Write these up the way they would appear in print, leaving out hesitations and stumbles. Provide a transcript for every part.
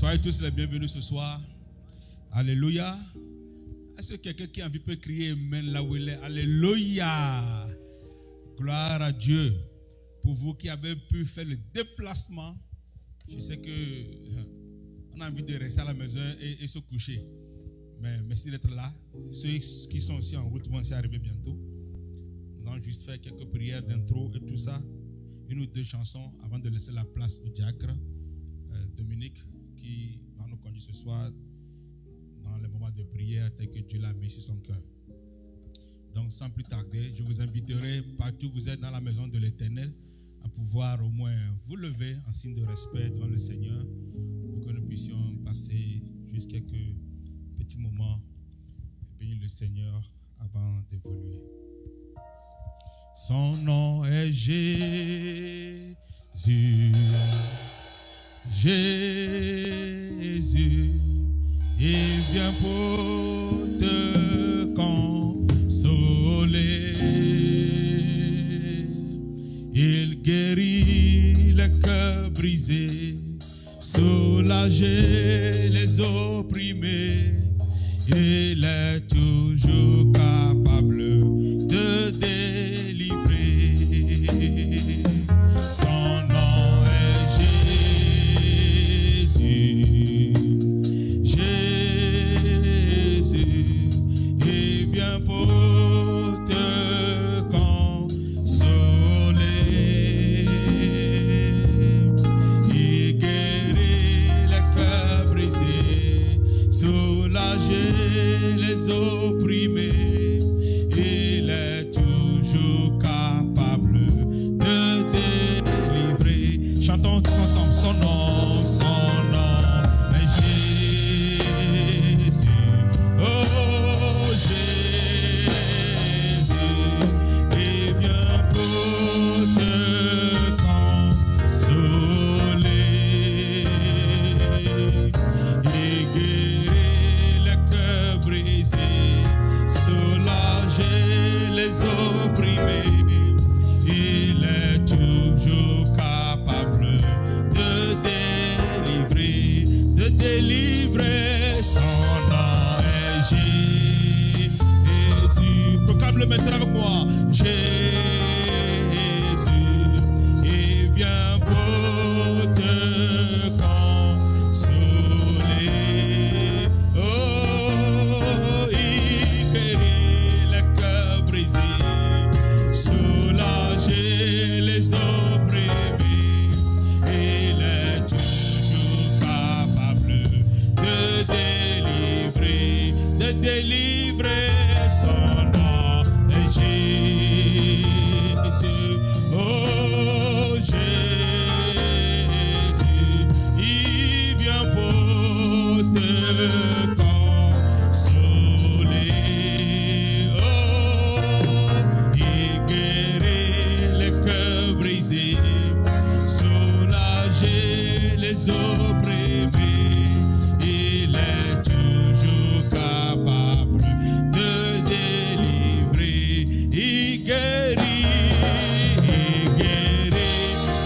Soyez tous les bienvenus ce soir. Alléluia. Est-ce que quelqu'un qui a envie peut crier Amen là où il est? Alléluia. Gloire à Dieu. Pour vous qui avez pu faire le déplacement, je sais que on a envie de rester à la maison et se coucher. Mais merci d'être là. Ceux qui sont aussi en route vont aussi arriver bientôt. Nous allons juste faire quelques prières d'intro et tout ça. Une ou deux chansons avant de laisser la place au diacre Dominique qui va nous conduire ce soir dans les moments de prière tel que Dieu l'a mis sur son cœur. Donc sans plus tarder, je vous inviterai partout où vous êtes dans la maison de l'Éternel à pouvoir au moins vous lever en signe de respect devant le Seigneur pour que nous puissions passer juste quelques petits moments et bénir le Seigneur avant d'évoluer. Son nom est Jésus, Jésus, il vient pour te consoler. Il guérit les cœurs brisés, soulager les opprimés. Il est toujours capable de délivrer. Son nom est Jésus, Jésus, il vient pour te consoler. Il guérit les cœurs brisés, soulager les opprimés. Il est toujours capable de délivrer. Chantons tous ensemble son nom est Jésus. Oh Jésus, il vient pour te consoler. Il guérit les cœurs brisés, soulager les opprimés. Il est toujours capable de délivrer. Son nom est Jésus. Proclame-le maintenant avec moi. Jésus, il vient pour te consoler. Oh, il guérit les cœurs brisés, soulager les opprimés. Il est toujours capable de délivrer. Son nom est Jésus. Oh Jésus, il vient pour te consoler. Oh, il guérit les cœurs brisés, soulager les opprimés. Il est toujours capable de délivrer. Il guérit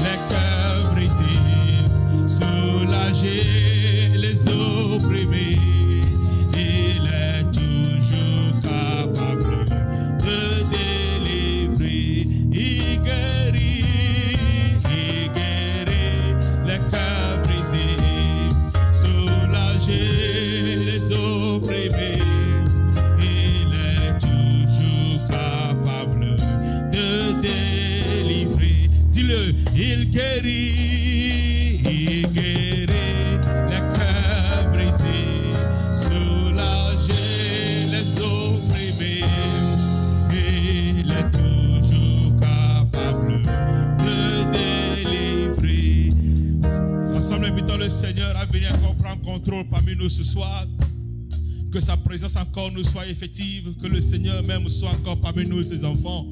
les cœurs brisés, soulager les opprimés. Il est toujours capable de délivrer. Il guérit les cœurs brisés, soulager les opprimés. Il est toujours capable de délivrer. Dis-le, il guérit les cœurs brisés, soulager les opprimés. Il est toujours capable de délivrer. Ensemble, invitons le Seigneur à venir encore prendre contrôle parmi nous ce soir. Que sa présence encore nous soit effective. Que le Seigneur même soit encore parmi nous, ses enfants.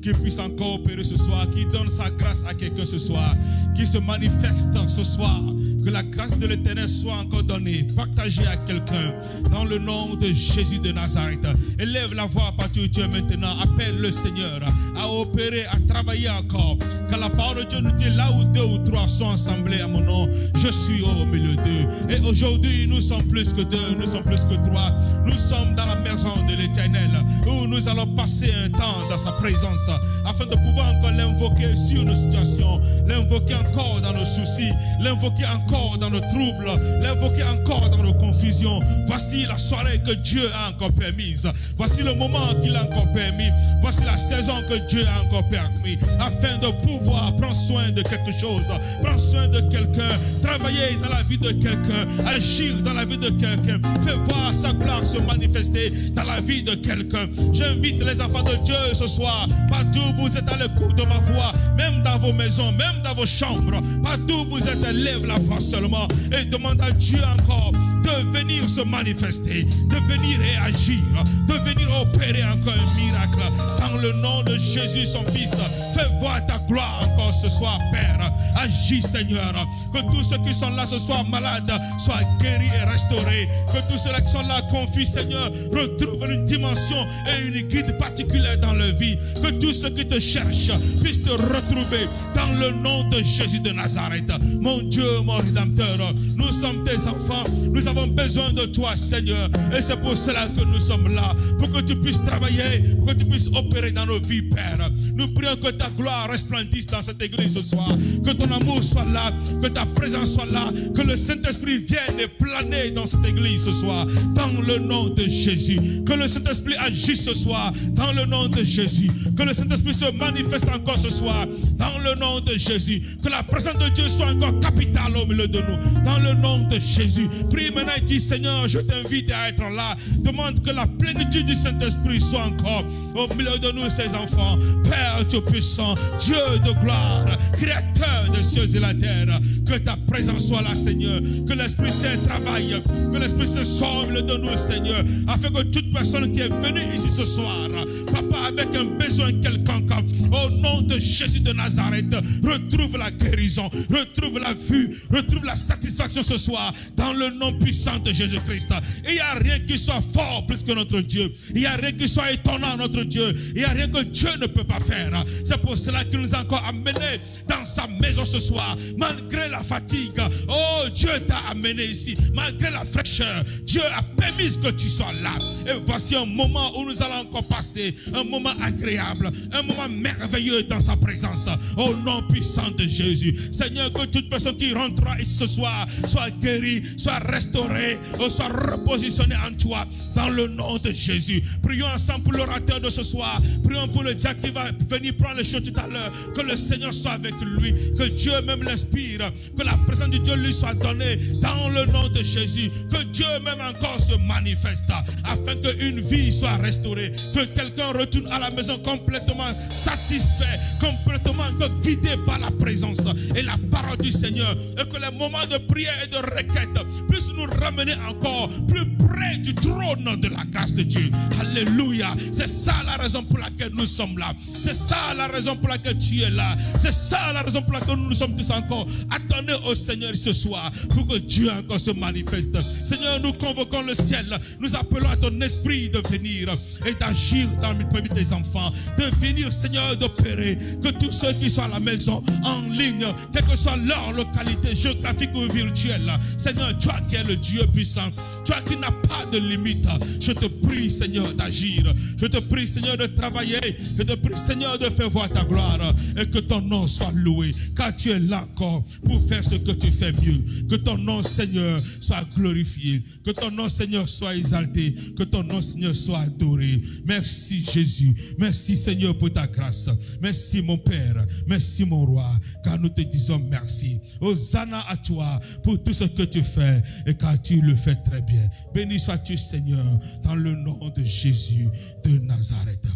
Qu'il puisse encore opérer ce soir. Qu'il donne sa grâce à quelqu'un ce soir. Qu'il se manifeste ce soir. Que la grâce de l'Éternel soit encore donnée, partagée à quelqu'un. Dans le nom de Jésus de Nazareth. Élève la voix à partir de Dieu maintenant. Appelle le Seigneur à opérer, à travailler encore. Car la parole de Dieu nous dit là où 2 ou 3 sont assemblés à mon nom, je suis au milieu d'eux. Et aujourd'hui, nous sommes plus que 2, nous sommes plus que 3. Nous sommes dans la maison de l'Éternel où nous allons passer un temps dans sa présence afin de pouvoir encore l'invoquer sur nos situations, l'invoquer encore dans nos soucis, l'invoquer encore dans nos troubles, l'invoquer encore dans nos confusions. Voici la soirée que Dieu a encore permise. Voici le moment qu'il a encore permis. Voici la saison que Dieu a encore permis afin de pouvoir prendre soin de quelque chose, prendre soin de quelqu'un, travailler dans la vie de quelqu'un, agir dans la vie de quelqu'un, faire voir sa gloire se manifester dans la vie de quelqu'un. J'invite les enfants de Dieu ce soir, partout où vous êtes à l'écoute de ma voix, même dans vos maisons, même dans vos chambres, partout où vous êtes, lève la voix seulement et demande à Dieu encore de venir se manifester, de venir réagir, de venir opérer encore un miracle. Dans le nom de Jésus, son Fils, fais voir ta gloire encore ce soir, Père. Agis, Seigneur. Que tous ceux qui sont là ce soir malades soient guéris et restaurés. Que tous ceux qui sont là confus, Seigneur, retrouvent une dimension et une guide particulière dans leur vie. Que tous ceux qui te cherchent puissent te retrouver dans le nom de Jésus de Nazareth. Mon Dieu, mon Rédempteur, nous sommes tes enfants. Nous avons besoin de toi, Seigneur. Et c'est pour cela que nous sommes là. Pour que tu puisses travailler, pour que tu puisses opérer dans nos vies, Père. Nous prions que ta gloire resplendisse dans cette église ce soir. Que ton amour soit là, que ta présence soit là, que le Saint-Esprit vienne et planer dans cette église ce soir, dans le nom de Jésus. Que le Saint-Esprit agisse ce soir, dans le nom de Jésus. Que le Saint-Esprit se manifeste encore ce soir, dans le nom de Jésus. Que la présence de Dieu soit encore capitale au milieu de nous, dans le nom de Jésus. Prie maintenant et dis, Seigneur, je t'invite à être là. Demande que la plénitude du Saint-Esprit soit encore au milieu de nous, ses enfants. Père Tout-Puissant, Dieu de gloire, Créateur des cieux et la terre, que ta présence soit là, Seigneur. Que l'Esprit Saint travaille, que l'Esprit Saint soit au milieu de nous, Seigneur, afin que toute personne qui est venue ici ce soir, Papa, avec un besoin quelconque, au nom de Jésus de Nazareth, retrouve la guérison, retrouve la vue, retrouve la satisfaction ce soir, dans le nom puissant de Jésus-Christ. Et il n'y a rien qui soit fort plus que notre Dieu. Il n'y a rien qui soit étonnant, notre Dieu. Il n'y a rien que Dieu ne peut pas faire. C'est pour cela qu'il nous a encore amenés dans sa maison ce soir, malgré la fatigue. Oh, Dieu t'a amené ici, malgré la fraîcheur. Dieu a permis que tu sois là. Et voici un moment où nous allons encore passer, un moment agréable, un moment merveilleux dans sa présence. Au nom puissant de Jésus. Seigneur, que toute personne qui rentrera ici ce soir soit guérie, soit restaurée, soit repositionnée en toi, dans le nom de Jésus. Prions ensemble pour l'orateur de ce soir. Prions pour le diacre qui va venir prendre les choses tout à l'heure. Que le Seigneur soit avec lui, que Dieu même l'inspire, que la présence de Dieu lui soit donnée dans le nom de Jésus. Que Dieu même encore se manifeste afin qu'une vie soit restaurée, que quelqu'un retourne à la maison complètement satisfait, complètement guidé par la présence et la parole du Seigneur, et que les moments de prière et de requête puissent nous ramener encore plus près du trône de la grâce de Dieu. Alléluia. C'est ça la raison pour laquelle nous sommes là. C'est ça la raison pour laquelle tu es là. C'est ça la raison pour laquelle nous sommes tous encore attendus au Seigneur ce soir, pour que Dieu encore se manifeste. Seigneur, nous convoquons le ciel. Nous appelons à ton esprit de venir et d'agir dans tes enfants. De venir, Seigneur, d'opérer. Que tous ceux qui sont à la maison, en ligne, quelle que soit leur localité géographique ou virtuelle, Seigneur, toi qui es le Dieu puissant, toi qui n'as pas de limite, je te prie, Seigneur, d'agir. Je te prie, Seigneur, de travailler. Je te prie, Seigneur, de faire voir ta gloire, et que ton nom soit loué, car tu es là encore pour faire ce que tu fais mieux. Que ton nom, Seigneur, soit glorifié. Que ton nom, Seigneur, soit exalté. Que ton nom, Seigneur, soit adoré. Merci, Jésus. Merci, Seigneur, pour ta grâce. Merci, mon Père. Merci, mon Roi, car nous te disons merci. Hosanna à toi pour tout ce que tu fais, et car tu le fais très bien. Béni sois-tu, Seigneur, dans le nom de Jésus de Nazareth.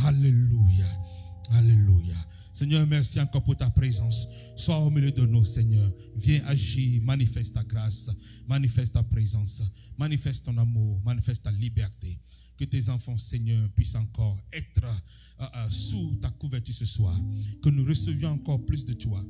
Alléluia. Alléluia. Seigneur, merci encore pour ta présence. Sois au milieu de nous, Seigneur. Viens agir, manifeste ta grâce, manifeste ta présence, manifeste ton amour, manifeste ta liberté. Que tes enfants, Seigneur, puissent encore être sous ta couverture ce soir. Que nous recevions encore plus de toi.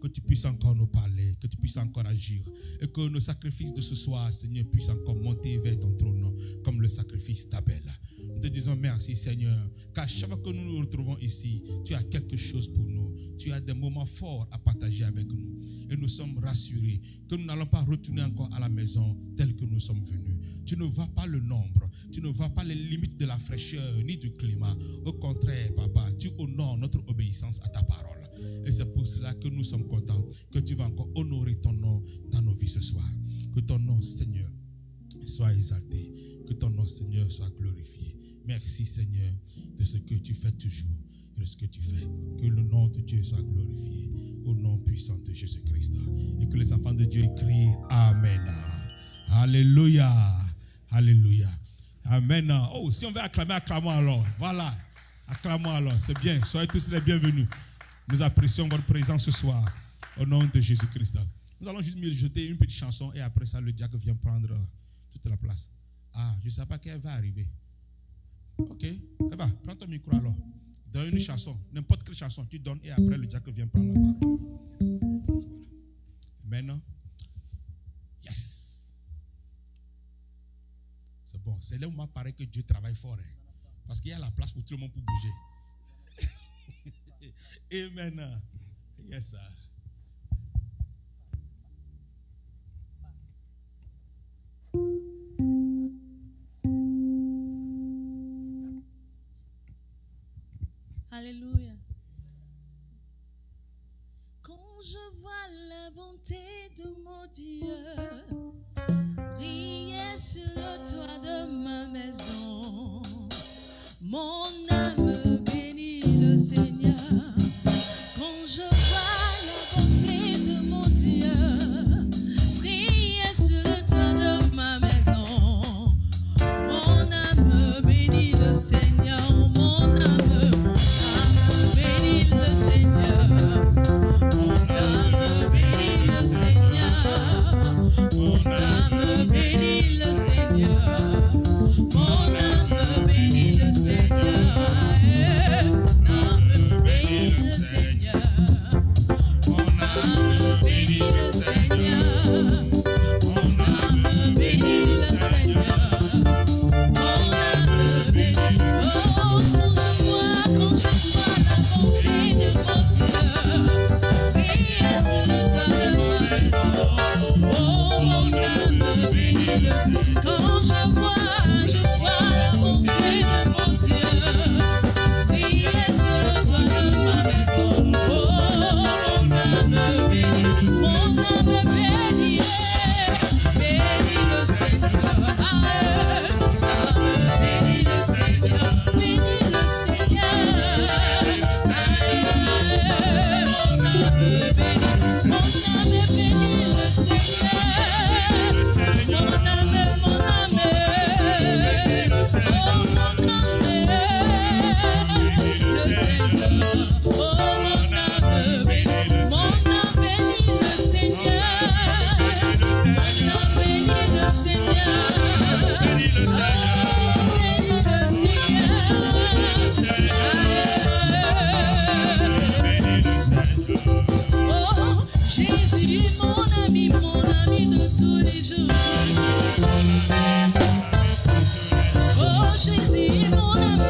que tu puisses encore nous parler, que tu puisses encore agir, et que nos sacrifices de ce soir, Seigneur, puissent encore monter vers ton trône, comme le sacrifice d'Abel. Nous te disons merci, Seigneur, car chaque fois que nous nous retrouvons ici, tu as quelque chose pour nous. Tu as des moments forts à partager avec nous. Et nous sommes rassurés que nous n'allons pas retourner encore à la maison telle que nous sommes venus. Tu ne vois pas le nombre, tu ne vois pas les limites de la fraîcheur ni du climat. Au contraire, Papa, tu honores notre obéissance à ta parole. Et c'est pour cela que nous sommes contents que tu vas encore honorer ton nom dans nos vies ce soir. Que ton nom, Seigneur, soit exalté. Que ton nom, Seigneur, soit glorifié. Merci, Seigneur, de ce que tu fais toujours et de ce que tu fais. Que le nom de Dieu soit glorifié au nom puissant de Jésus-Christ. Et que les enfants de Dieu crient Amen. Alléluia. Alléluia. Amen. Oh, si on veut acclamer, acclamons alors. Voilà. Acclamons alors. C'est bien. Soyez tous les bienvenus. Nous apprécions votre présence ce soir au nom de Jésus-Christ. Nous allons juste jeter une petite chanson et après ça, le diacre vient prendre toute la place. Ah, je ne sais pas qu'elle va arriver. Ok, Eva, prends ton micro alors. Donne une chanson, n'importe quelle chanson, tu donnes et après le diacre vient prendre la parole. Voilà. Maintenant, yes. C'est bon, c'est là où il paraît que Dieu travaille fort. Hein, parce qu'il y a la place pour tout le monde pour bouger. Amen. Yes, sir. Alléluia. Quand je vois la bonté de mon Dieu briller sur le toit de ma maison, mon âme bénit le Seigneur. Quand je vois la bonté de mon Dieu briller sur le toit de ma maison, mon âme bénit le Seigneur. Jésus est mon ami,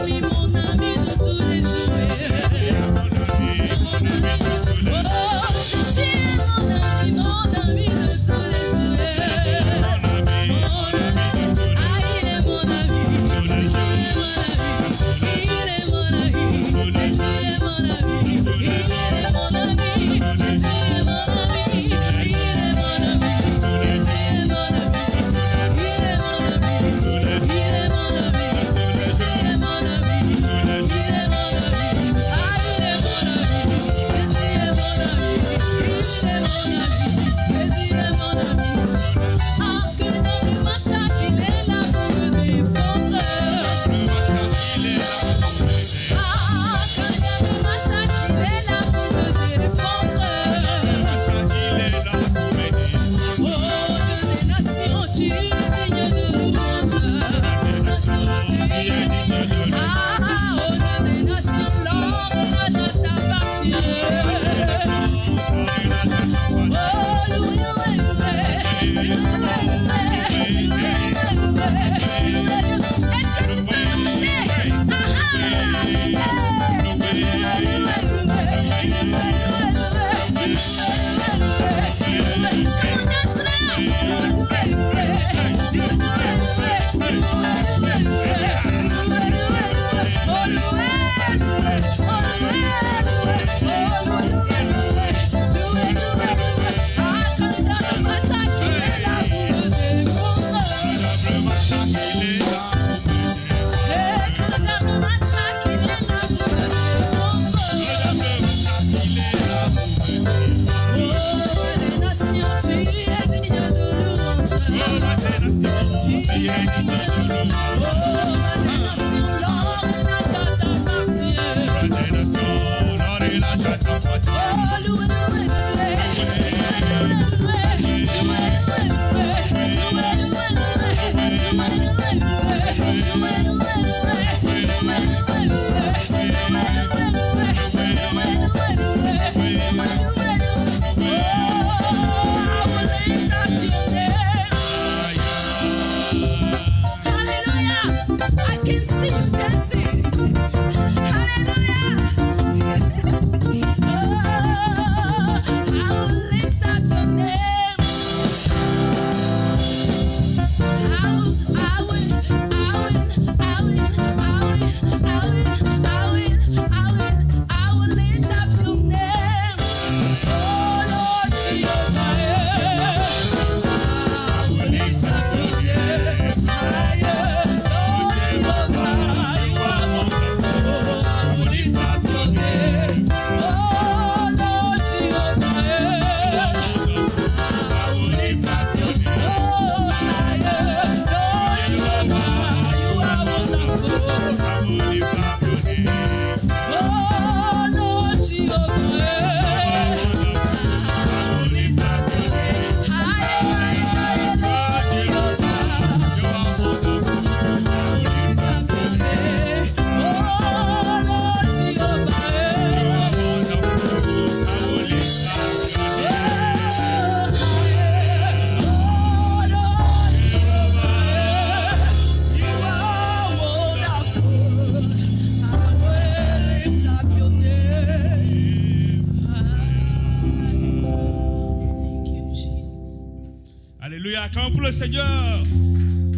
Acclamons pour le Seigneur.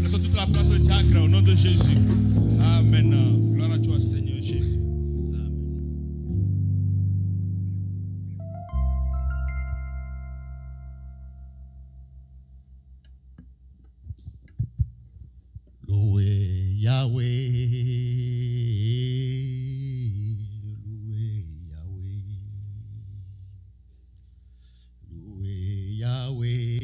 Laissons toute la place au diacre au nom de Jésus. Amen. Gloire à toi, Seigneur Jésus. Amen. Loué Yahweh. Loué Yahweh.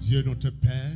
Dieu, notre Père,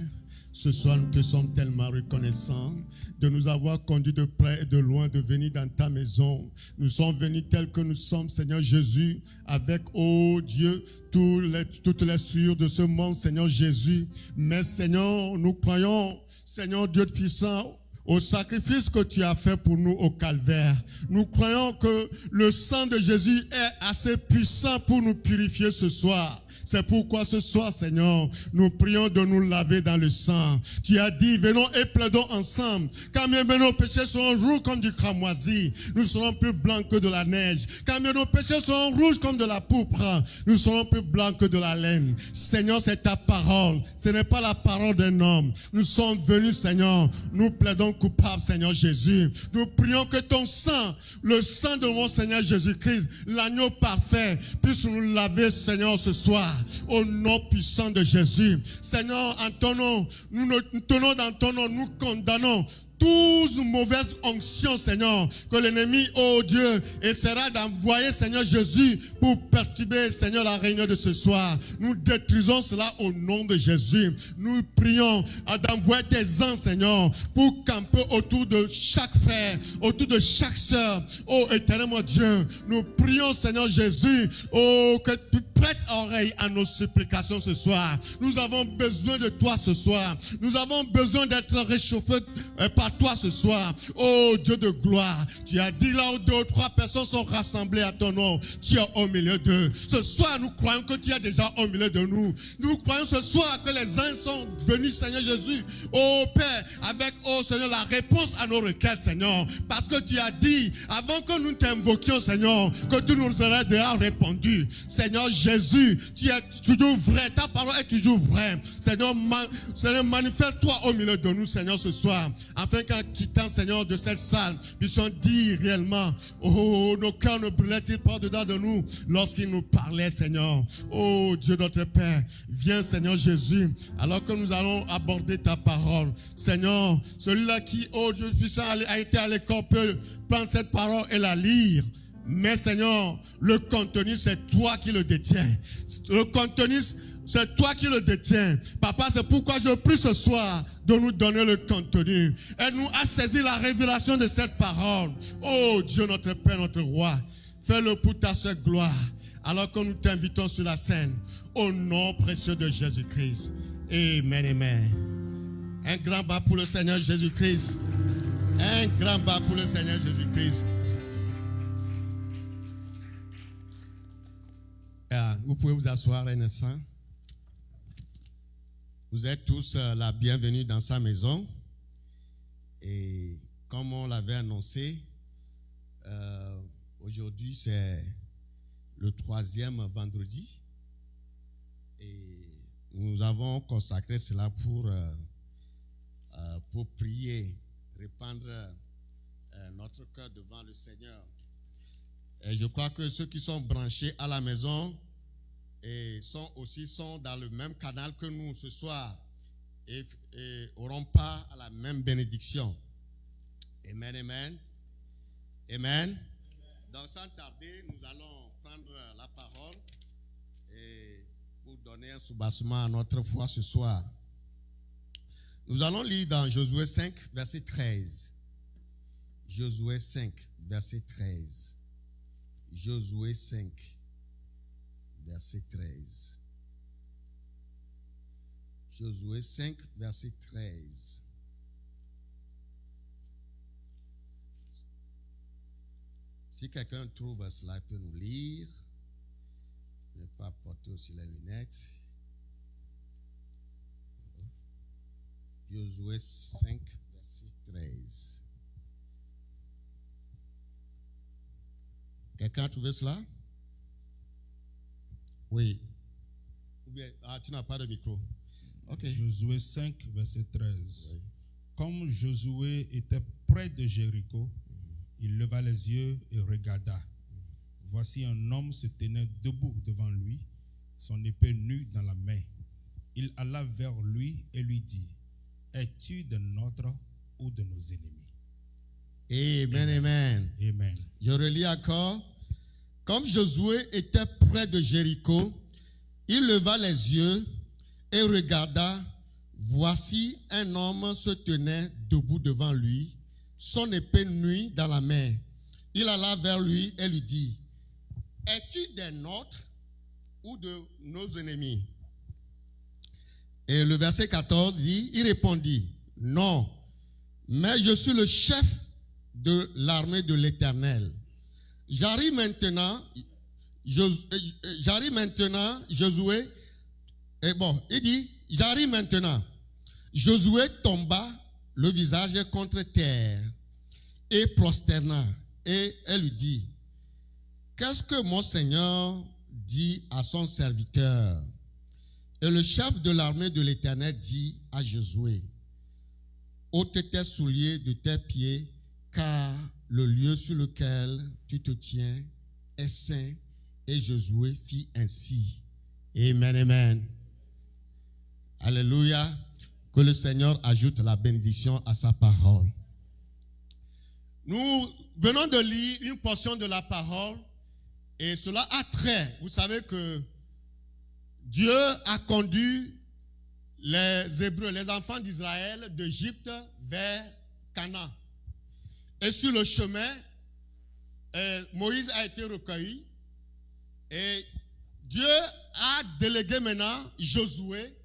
ce soir nous te sommes tellement reconnaissants de nous avoir conduits de près et de loin, de venir dans ta maison. Nous sommes venus tels que nous sommes, Seigneur Jésus, avec, oh Dieu, toutes les souillures de ce monde, Seigneur Jésus. Mais Seigneur, nous croyons, Seigneur Dieu puissant, au sacrifice que tu as fait pour nous au calvaire. Nous croyons que le sang de Jésus est assez puissant pour nous purifier ce soir. C'est pourquoi ce soir, Seigneur, nous prions de nous laver dans le sang. Tu as dit, venons et plaidons ensemble. Quand même nos péchés seront rouges comme du cramoisi, nous serons plus blancs que de la neige. Quand même nos péchés seront rouges comme de la pourpre, nous serons plus blancs que de la laine. Seigneur, c'est ta parole. Ce n'est pas la parole d'un homme. Nous sommes venus, Seigneur. Nous plaidons coupables, Seigneur Jésus. Nous prions que ton sang, le sang de mon Seigneur Jésus-Christ, l'agneau parfait, puisse nous laver, Seigneur, ce soir. Au nom puissant de Jésus. Seigneur, en ton nom, nous tenons dans ton nom, nous condamnons toute mauvaise onction, Seigneur, que l'ennemi, oh Dieu, essaiera d'envoyer, Seigneur Jésus, pour perturber, Seigneur, la réunion de ce soir. Nous détruisons cela au nom de Jésus. Nous prions d'envoyer tes anges, Seigneur, pour camper autour de chaque frère, autour de chaque sœur. Oh éternel mon Dieu, nous prions, Seigneur Jésus, oh, que tu prêtes oreille à nos supplications ce soir. Nous avons besoin de toi ce soir. Nous avons besoin d'être réchauffés par toi ce soir. Oh Dieu de gloire, tu as dit là où 2 ou 3 personnes sont rassemblées à ton nom, tu es au milieu d'eux. Ce soir, nous croyons que tu es déjà au milieu de nous. Nous croyons ce soir que les anges sont venus, Seigneur Jésus, oh Père, avec, oh Seigneur, la réponse à nos requêtes, Seigneur. Parce que tu as dit, avant que nous t'invoquions, Seigneur, que tu nous aurais déjà répondu. Seigneur Jésus, tu es toujours vrai. Ta parole est toujours vraie. Seigneur, Seigneur, manifeste-toi au milieu de nous, Seigneur, ce soir. Afin qu'en quittant, Seigneur, de cette salle, puissions dire réellement, oh, nos cœurs ne brûlaient-ils pas dedans de nous lorsqu'il nous parlait, Seigneur. Oh, Dieu notre Père, viens, Seigneur Jésus, alors que nous allons aborder ta parole. Seigneur, celui-là qui, oh Dieu puissant, a été à l'école peut prendre cette parole et la lire. Mais Seigneur, le contenu, c'est toi qui le détiens. Le contenu, c'est toi qui le détiens. Papa, c'est pourquoi je prie ce soir de nous donner le contenu. Aide-nous à saisir la révélation de cette parole. Oh Dieu, notre Père, notre Roi, fais-le pour ta seule gloire. Alors que nous t'invitons sur la scène, au nom précieux de Jésus-Christ. Amen, amen. Un grand bas pour le Seigneur Jésus-Christ. Un grand bas pour le Seigneur Jésus-Christ. Vous pouvez vous asseoir un instant. Vous êtes tous la bienvenue dans sa maison. Et comme on l'avait annoncé, aujourd'hui c'est le 3e vendredi. Et nous avons consacré cela pour prier, répandre notre cœur devant le Seigneur. Et je crois que ceux qui sont branchés à la maison et sont dans le même canal que nous ce soir et auront part à la même bénédiction. Amen, amen. Amen. Donc sans tarder, nous allons prendre la parole et pour donner un soubassement à notre foi ce soir. Nous allons lire dans Josué 5, verset 13. Josué 5, verset 13. Josué 5, verset 13. Josué 5, verset 13. Si quelqu'un trouve cela, il peut nous lire. Ne pas porter aussi les lunettes. Josué 5, verset 13. Quelqu'un a trouvé cela? Oui. Ou bien, tu n'as pas de micro. Ok. Josué 5, verset 13. Oui. Comme Josué était près de Jéricho, il leva les yeux et regarda. Voici un homme se tenait debout devant lui, son épée nue dans la main. Il alla vers lui et lui dit, es-tu de notre ou de nos ennemis? Amen, amen. Amen. Je relis encore. Comme Josué était près de Jéricho, il leva les yeux et regarda. Voici un homme se tenait debout devant lui, son épée nue dans la main. Il alla vers lui et lui dit, es-tu des nôtres ou de nos ennemis? Et le verset 14 dit, il répondit, non, mais je suis le chef de l'armée de l'Éternel. J'arrive maintenant, Josué, et bon, il dit, j'arrive maintenant. Josué tomba le visage contre terre et prosterna, et elle lui dit, qu'est-ce que mon Seigneur dit à son serviteur? Et le chef de l'armée de l'Éternel dit à Josué, ôte tes souliers de tes pieds, car le lieu sur lequel tu te tiens est saint. Et Josué fit ainsi. Amen, amen. Alléluia. Que le Seigneur ajoute la bénédiction à sa parole. Nous venons de lire une portion de la parole et cela a trait. Vous savez que Dieu a conduit les Hébreux, les enfants d'Israël d'Égypte vers Canaan. Et sur le chemin, Moïse a été recueilli et Dieu a délégué maintenant Josué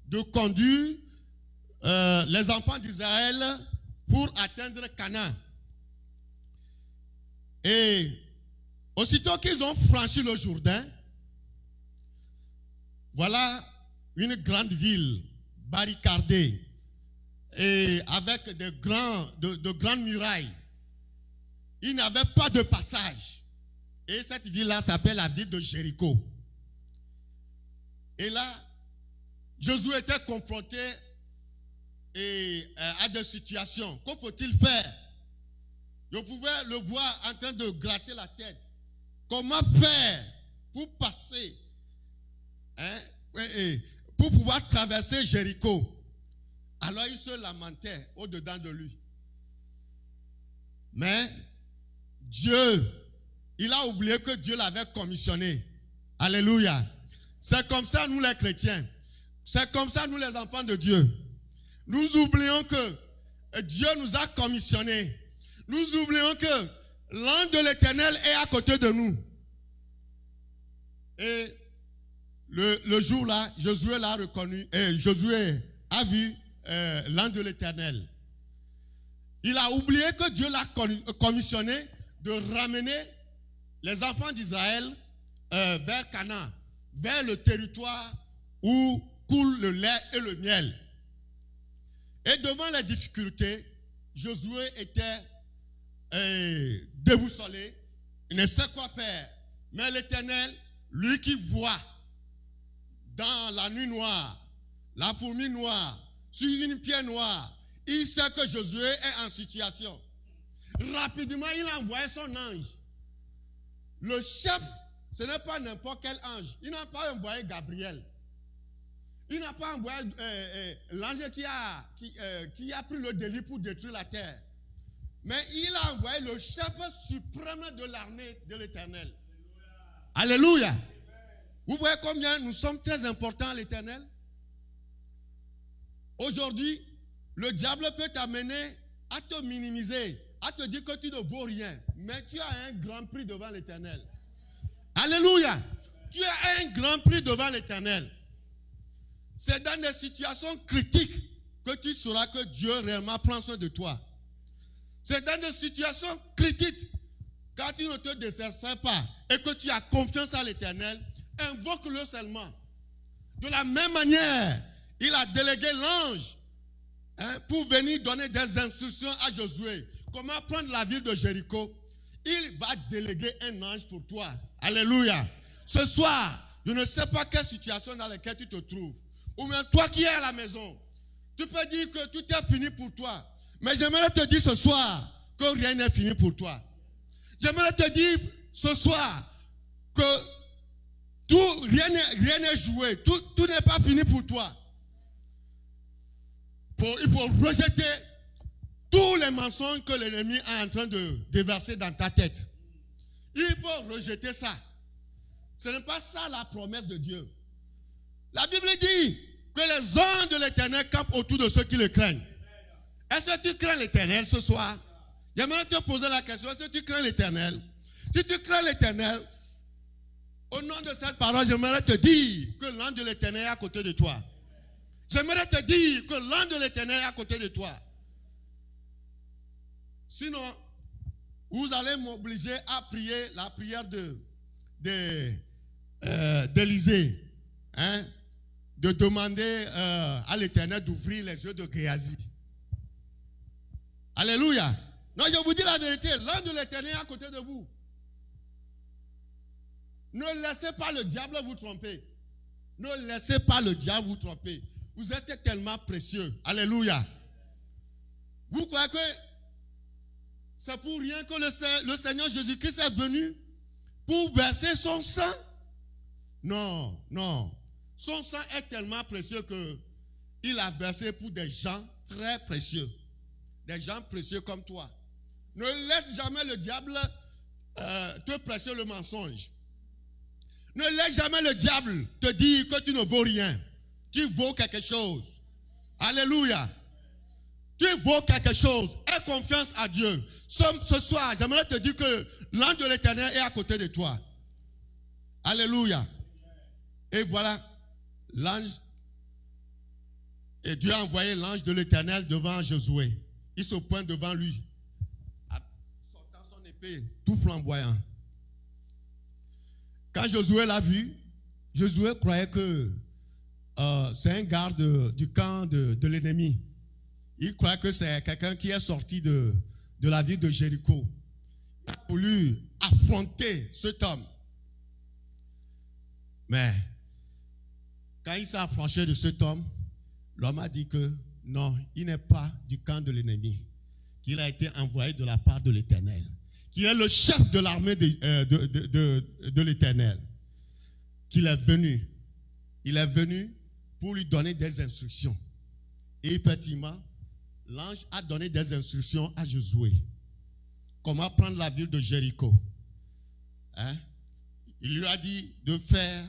de conduire les enfants d'Israël pour atteindre Canaan. Et aussitôt qu'ils ont franchi le Jourdain, voilà une grande ville barricadée et avec de grandes murailles. Il n'y avait pas de passage. Et cette ville-là s'appelle la ville de Jéricho. Et là, Josué était confronté à des situations. Que faut-il faire? Je pouvais le voir en train de gratter la tête. Comment faire pour passer, pour pouvoir traverser Jéricho? Alors il se lamentait au-dedans de lui. Mais Dieu, il a oublié que Dieu l'avait commissionné. Alléluia. C'est comme ça nous les chrétiens. C'est comme ça nous les enfants de Dieu. Nous oublions que Dieu nous a commissionnés. Nous oublions que l'ange de l'Éternel est à côté de nous. Et le jour-là, Josué l'a reconnu. Et Josué a vu l'ange de l'Éternel. Il a oublié que Dieu l'a commissionné de ramener les enfants d'Israël vers Canaan, vers le territoire où coule le lait et le miel. Et devant les difficultés, Josué était déboussolé, il ne sait quoi faire. Mais l'Éternel, lui qui voit dans la nuit noire, la fourmi noire, sur une pierre noire, il sait que Josué est en situation. Rapidement, il a envoyé son ange. Le chef, ce n'est pas n'importe quel ange. Il n'a pas envoyé Gabriel. Il n'a pas envoyé l'ange qui a pris le délit pour détruire la terre. Mais il a envoyé le chef suprême de l'armée de l'Éternel. Alléluia. Alléluia. Vous voyez combien nous sommes très importants à l'Éternel? Aujourd'hui, le diable peut t'amener à te minimiser, à te dire que tu ne vaux rien. Mais tu as un grand prix devant l'Éternel. Alléluia. Tu as un grand prix devant l'Éternel. C'est dans des situations critiques que tu sauras que Dieu réellement prend soin de toi. C'est dans des situations critiques, quand tu ne te désespères pas et que tu as confiance à l'Éternel, invoque-le seulement. De la même manière, il a délégué l'ange pour venir donner des instructions à Josué. Comment prendre la ville de Jéricho? Il va déléguer un ange pour toi. Alléluia. Ce soir, je ne sais pas quelle situation dans laquelle tu te trouves. Ou bien toi qui es à la maison, tu peux dire que tout est fini pour toi. Mais j'aimerais te dire ce soir que rien n'est fini pour toi. J'aimerais te dire ce soir que rien n'est joué. Tout n'est pas fini pour toi. Il faut rejeter tous les mensonges que l'ennemi est en train de déverser dans ta tête. Il faut rejeter ça. Ce n'est pas ça la promesse de Dieu. La Bible dit que les anges de l'Éternel campent autour de ceux qui le craignent. Est-ce que tu crains l'Éternel ce soir? J'aimerais te poser la question, est-ce que tu crains l'Éternel? Si tu crains l'Éternel, au nom de cette parole, j'aimerais te dire que l'ange de l'Éternel est à côté de toi. J'aimerais te dire que l'ange de l'Éternel est à côté de toi. Sinon, vous allez m'obliger à prier la prière d'Élisée. De demander à l'Éternel d'ouvrir les yeux de Géasi. Alléluia. Non, je vous dis la vérité, l'ange de l'Éternel est à côté de vous. Ne laissez pas le diable vous tromper. Ne laissez pas le diable vous tromper. Vous êtes tellement précieux. Alléluia. Vous croyez que c'est pour rien que le Seigneur Jésus-Christ est venu pour verser son sang? Non, non. Son sang est tellement précieux qu'il a versé pour des gens très précieux. Des gens précieux comme toi. Ne laisse jamais le diable te prêcher le mensonge. Ne laisse jamais le diable te dire que tu ne vaux rien. Tu vaux quelque chose. Alléluia. Tu vaux quelque chose. Aie confiance à Dieu. Ce soir, j'aimerais te dire que l'ange de l'Éternel est à côté de toi. Alléluia. Et voilà, l'ange, et Dieu a envoyé l'ange de l'Éternel devant Josué. Il se pointe devant lui, sortant son épée, tout flamboyant. Quand Josué l'a vu, Josué croyait que c'est un garde du camp de l'ennemi. Il croyait que c'est quelqu'un qui est sorti de la ville de Jéricho. Il a voulu affronter cet homme. Mais quand il s'est approché de cet homme, l'homme a dit que non, il n'est pas du camp de l'ennemi, qu'il a été envoyé de la part de l'Éternel, qu'il est le chef de l'armée de l'Éternel, qu'il est venu. Il est venu pour lui donner des instructions. Et effectivement, l'ange a donné des instructions à Josué. Comment prendre la ville de Jéricho. Hein? Il lui a dit de faire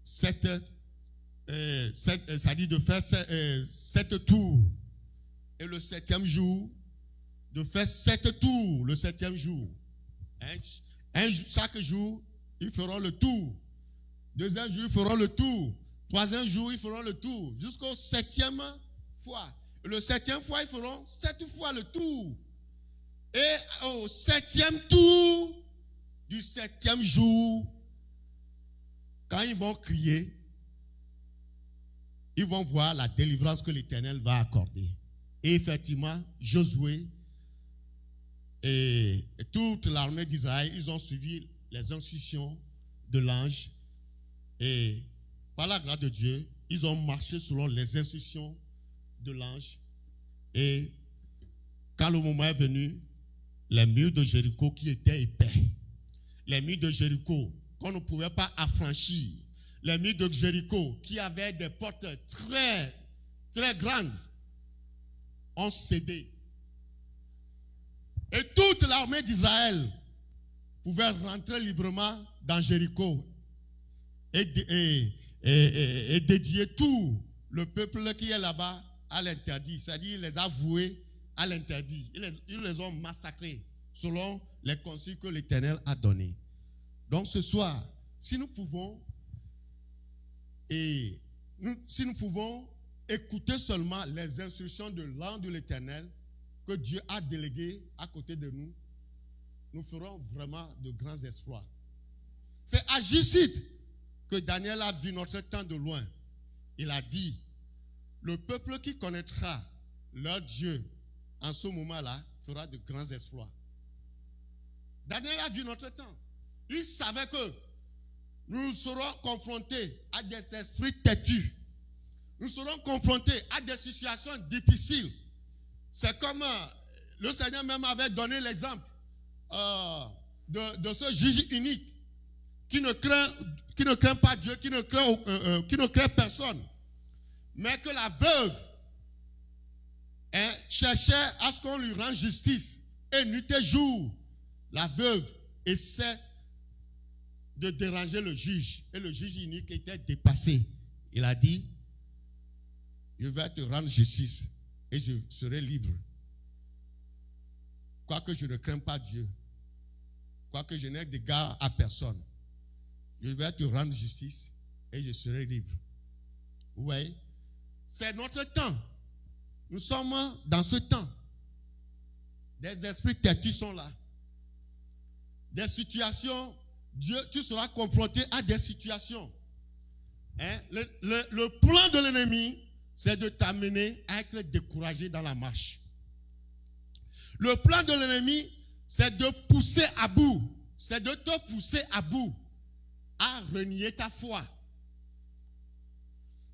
sept tours. Et le 7e jour, de faire 7 tours le 7e jour. Chaque jour, ils feront le tour. 2e jour, ils feront le tour. 3e jour, ils feront le tour. Jusqu'au 7e fois. Et le 7e fois, ils feront 7 fois le tour. Et au 7e tour du 7e jour, quand ils vont crier, ils vont voir la délivrance que l'Éternel va accorder. Et effectivement, Josué et toute l'armée d'Israël, ils ont suivi les instructions de l'ange. Et par la grâce de Dieu, ils ont marché selon les instructions de l'ange. Et quand le moment est venu, les murs de Jéricho qui étaient épais, les murs de Jéricho qu'on ne pouvait pas affranchir, les murs de Jéricho qui avaient des portes très, très grandes, ont cédé. Et toute l'armée d'Israël pouvait rentrer librement dans Jéricho et dédier tout le peuple qui est là-bas à l'interdit. C'est-à-dire, il les a voués à l'interdit. Ils les ont massacrés selon les consignes que l'Éternel a données. Donc ce soir, si nous pouvons écouter seulement les instructions de l'ange de l'Éternel que Dieu a déléguées à côté de nous, nous ferons vraiment de grands exploits. C'est à Jusite que Daniel a vu notre temps de loin. Il a dit, le peuple qui connaîtra leur Dieu en ce moment-là fera de grands exploits. Daniel a vu notre temps. Il savait que nous serons confrontés à des esprits têtus. Nous serons confrontés à des situations difficiles. C'est comme le Seigneur même avait donné l'exemple de ce juge unique qui ne craint pas Dieu, qui ne craint personne. Mais que la veuve cherchait à ce qu'on lui rende justice. Et nuit et jour, la veuve essaie de déranger le juge. Et le juge unique était dépassé. Il a dit, je vais te rendre justice et je serai libre. Quoique je ne crains pas Dieu, quoique je n'ai d'égard à personne, je vais te rendre justice et je serai libre. Vous voyez? C'est notre temps. Nous sommes dans ce temps. Des esprits têtus sont là. Des situations, Dieu, tu seras confronté à des situations. Hein? Le plan de l'ennemi, c'est de t'amener à être découragé dans la marche. Le plan de l'ennemi, c'est de pousser à bout. C'est de te pousser à bout, à renier ta foi.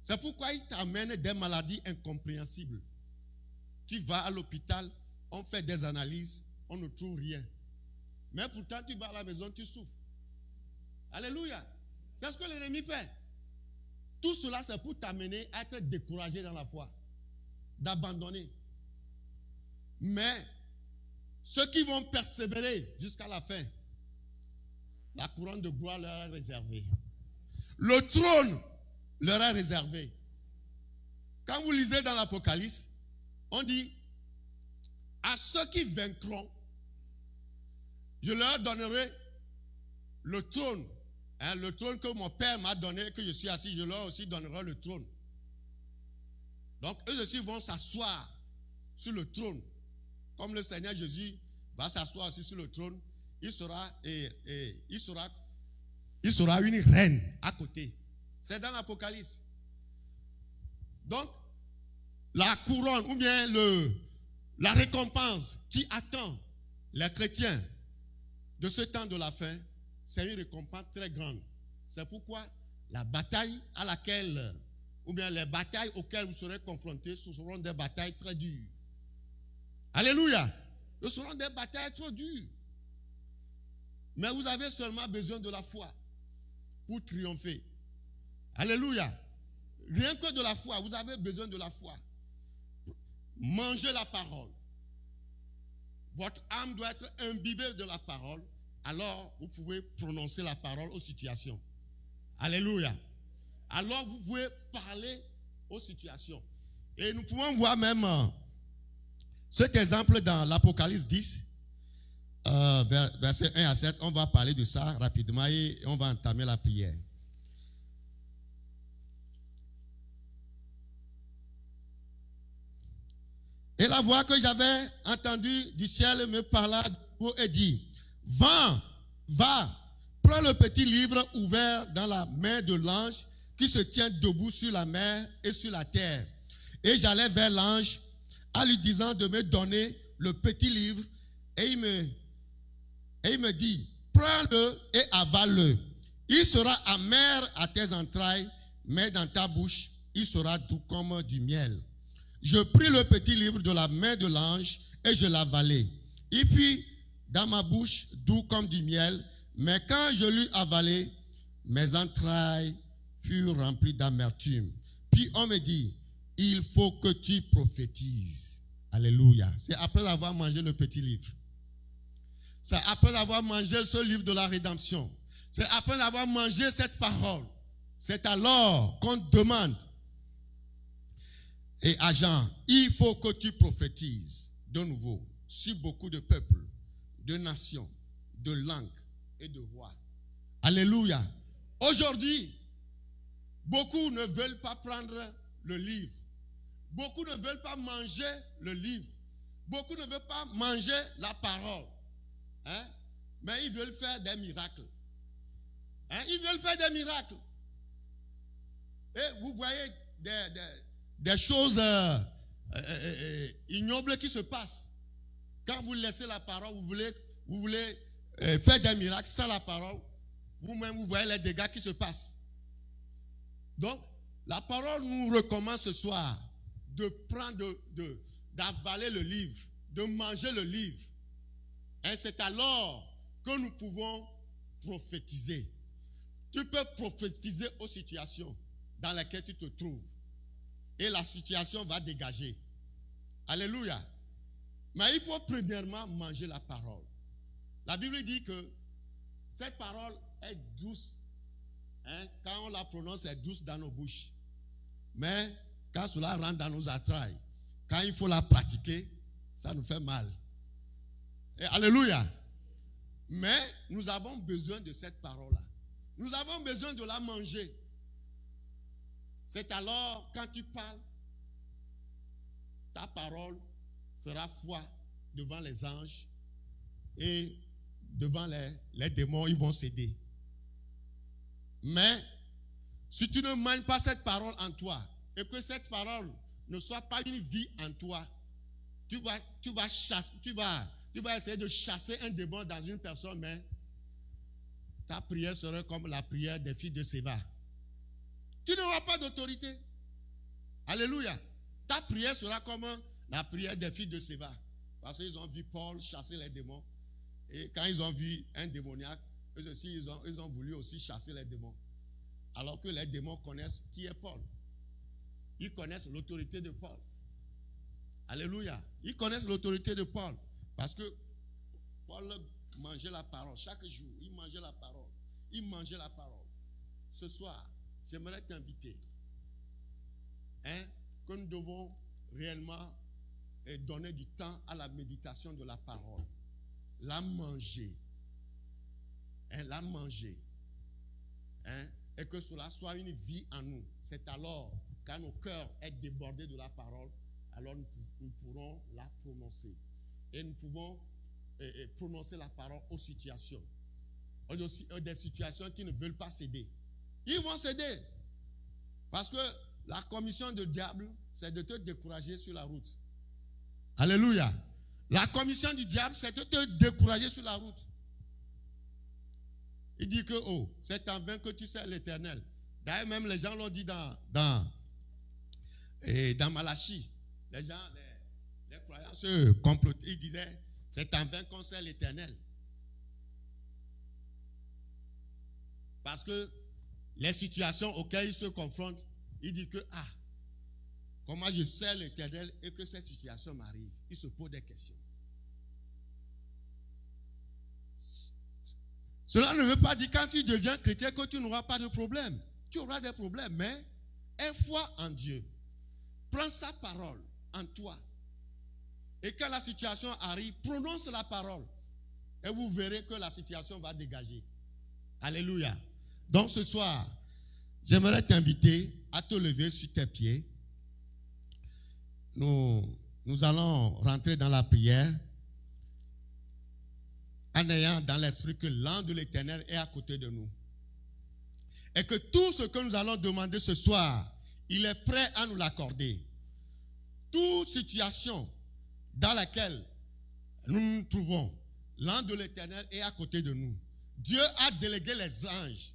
C'est pourquoi il t'amène des maladies incompréhensibles. Tu vas à l'hôpital, on fait des analyses, on ne trouve rien. Mais pourtant, tu vas à la maison, tu souffres. Alléluia. C'est ce que l'ennemi fait. Tout cela, c'est pour t'amener à être découragé dans la foi, d'abandonner. Mais ceux qui vont persévérer jusqu'à la fin, la couronne de gloire leur est réservée. Le trône leur est réservé. Quand vous lisez dans l'Apocalypse, on dit, à ceux qui vaincront, je leur donnerai le trône. Le trône que mon Père m'a donné, que je suis assis, je leur aussi donnerai le trône. Donc, eux aussi vont s'asseoir sur le trône. Comme le Seigneur Jésus va s'asseoir aussi sur le trône, il sera une reine à côté. C'est dans l'Apocalypse. Donc, la couronne ou bien la récompense qui attend les chrétiens de ce temps de la fin, c'est une récompense très grande. C'est pourquoi la bataille à laquelle, ou bien les batailles auxquelles vous serez confrontés, ce seront des batailles très dures. Alléluia. Ce seront des batailles trop dures. Mais vous avez seulement besoin de la foi pour triompher. Alléluia. Rien que de la foi, vous avez besoin de la foi. Mangez la parole. Votre âme doit être imbibée de la parole. Alors, vous pouvez prononcer la parole aux situations. Alléluia. Alors, vous pouvez parler aux situations. Et nous pouvons voir même cet exemple dans l'Apocalypse 10, versets 1 à 7. On va parler de ça rapidement et on va entamer la prière. Et la voix que j'avais entendue du ciel me parla et dit, va, prends le petit livre ouvert dans la main de l'ange qui se tient debout sur la mer et sur la terre. Et j'allai vers l'ange en lui disant de me donner le petit livre. Et il me dit, prends-le et avale-le. Il sera amer à tes entrailles, mais dans ta bouche, il sera doux comme du miel. Je pris le petit livre de la main de l'ange et je l'avalai. Il fut dans ma bouche doux comme du miel, mais quand je l'eus avalé, mes entrailles furent remplies d'amertume. Puis on me dit, il faut que tu prophétises. Alléluia. C'est après avoir mangé le petit livre. C'est après avoir mangé ce livre de la rédemption. C'est après avoir mangé cette parole. C'est alors qu'on demande. Et à Jean, il faut que tu prophétises de nouveau sur beaucoup de peuples, de nations, de langues et de rois. Alléluia. Aujourd'hui, beaucoup ne veulent pas prendre le livre. Beaucoup ne veulent pas manger le livre. Beaucoup ne veulent pas manger la parole. Mais ils veulent faire des miracles. Ils veulent faire des miracles. Et vous voyez des choses ignobles qui se passent. Quand vous laissez la parole, vous voulez faire des miracles sans la parole, vous-même vous voyez les dégâts qui se passent. Donc, la parole nous recommande ce soir de prendre, d'avaler le livre, de manger le livre. Et c'est alors que nous pouvons prophétiser. Tu peux prophétiser aux situations dans lesquelles tu te trouves. Et la situation va dégager. Alléluia. Mais il faut premièrement manger la parole. La Bible dit que cette parole est douce. Quand on la prononce, elle est douce dans nos bouches. Mais quand cela rentre dans nos entrailles, quand il faut la pratiquer, ça nous fait mal. Et alléluia. Mais nous avons besoin de cette parole-là. Nous avons besoin de la manger. C'est alors, quand tu parles, ta parole fera foi devant les anges et devant les démons, ils vont céder. Mais, si tu ne manges pas cette parole en toi, et que cette parole ne soit pas une vie en toi, tu vas essayer de chasser un démon dans une personne, mais ta prière serait comme la prière des filles de Séva. Tu n'auras pas d'autorité. Alléluia. Ta prière sera comme la prière des filles de Séva. Parce qu'ils ont vu Paul chasser les démons. Et quand ils ont vu un démoniaque, eux aussi, ils ont voulu aussi chasser les démons. Alors que les démons connaissent qui est Paul. Ils connaissent l'autorité de Paul. Alléluia. Ils connaissent l'autorité de Paul. Parce que Paul mangeait la parole. Chaque jour, il mangeait la parole. Il mangeait la parole. Ce soir, j'aimerais t'inviter que nous devons réellement donner du temps à la méditation de la parole. La manger. La manger. Et que cela soit une vie en nous. C'est alors, quand nos cœurs sont débordés de la parole, alors nous pourrons la prononcer. Et nous pouvons prononcer la parole aux situations. Il y a aussi des situations qui ne veulent pas céder. Ils vont céder. Parce que la commission du diable, c'est de te décourager sur la route. Alléluia. La commission du diable, c'est de te décourager sur la route. Il dit que, c'est en vain que tu sers l'Éternel. D'ailleurs, même les gens l'ont dit dans Malachie. Les gens, les croyants se complotaient. Ils disaient, c'est en vain qu'on sert l'Éternel. Parce que les situations auxquelles ils se confrontent, ils disent que, comment je sers l'Éternel et que cette situation m'arrive? Ils se posent des questions. Cela ne veut pas dire quand tu deviens chrétien que tu n'auras pas de problème. Tu auras des problèmes, mais aie foi en Dieu. Prends sa parole en toi. Et quand la situation arrive, prononce la parole. Et vous verrez que la situation va dégager. Alléluia. Donc ce soir, j'aimerais t'inviter à te lever sur tes pieds. Nous allons rentrer dans la prière en ayant dans l'esprit que l'ange de l'Éternel est à côté de nous. Et que tout ce que nous allons demander ce soir, il est prêt à nous l'accorder. Toute situation dans laquelle nous nous trouvons, l'ange de l'Éternel est à côté de nous. Dieu a délégué les anges.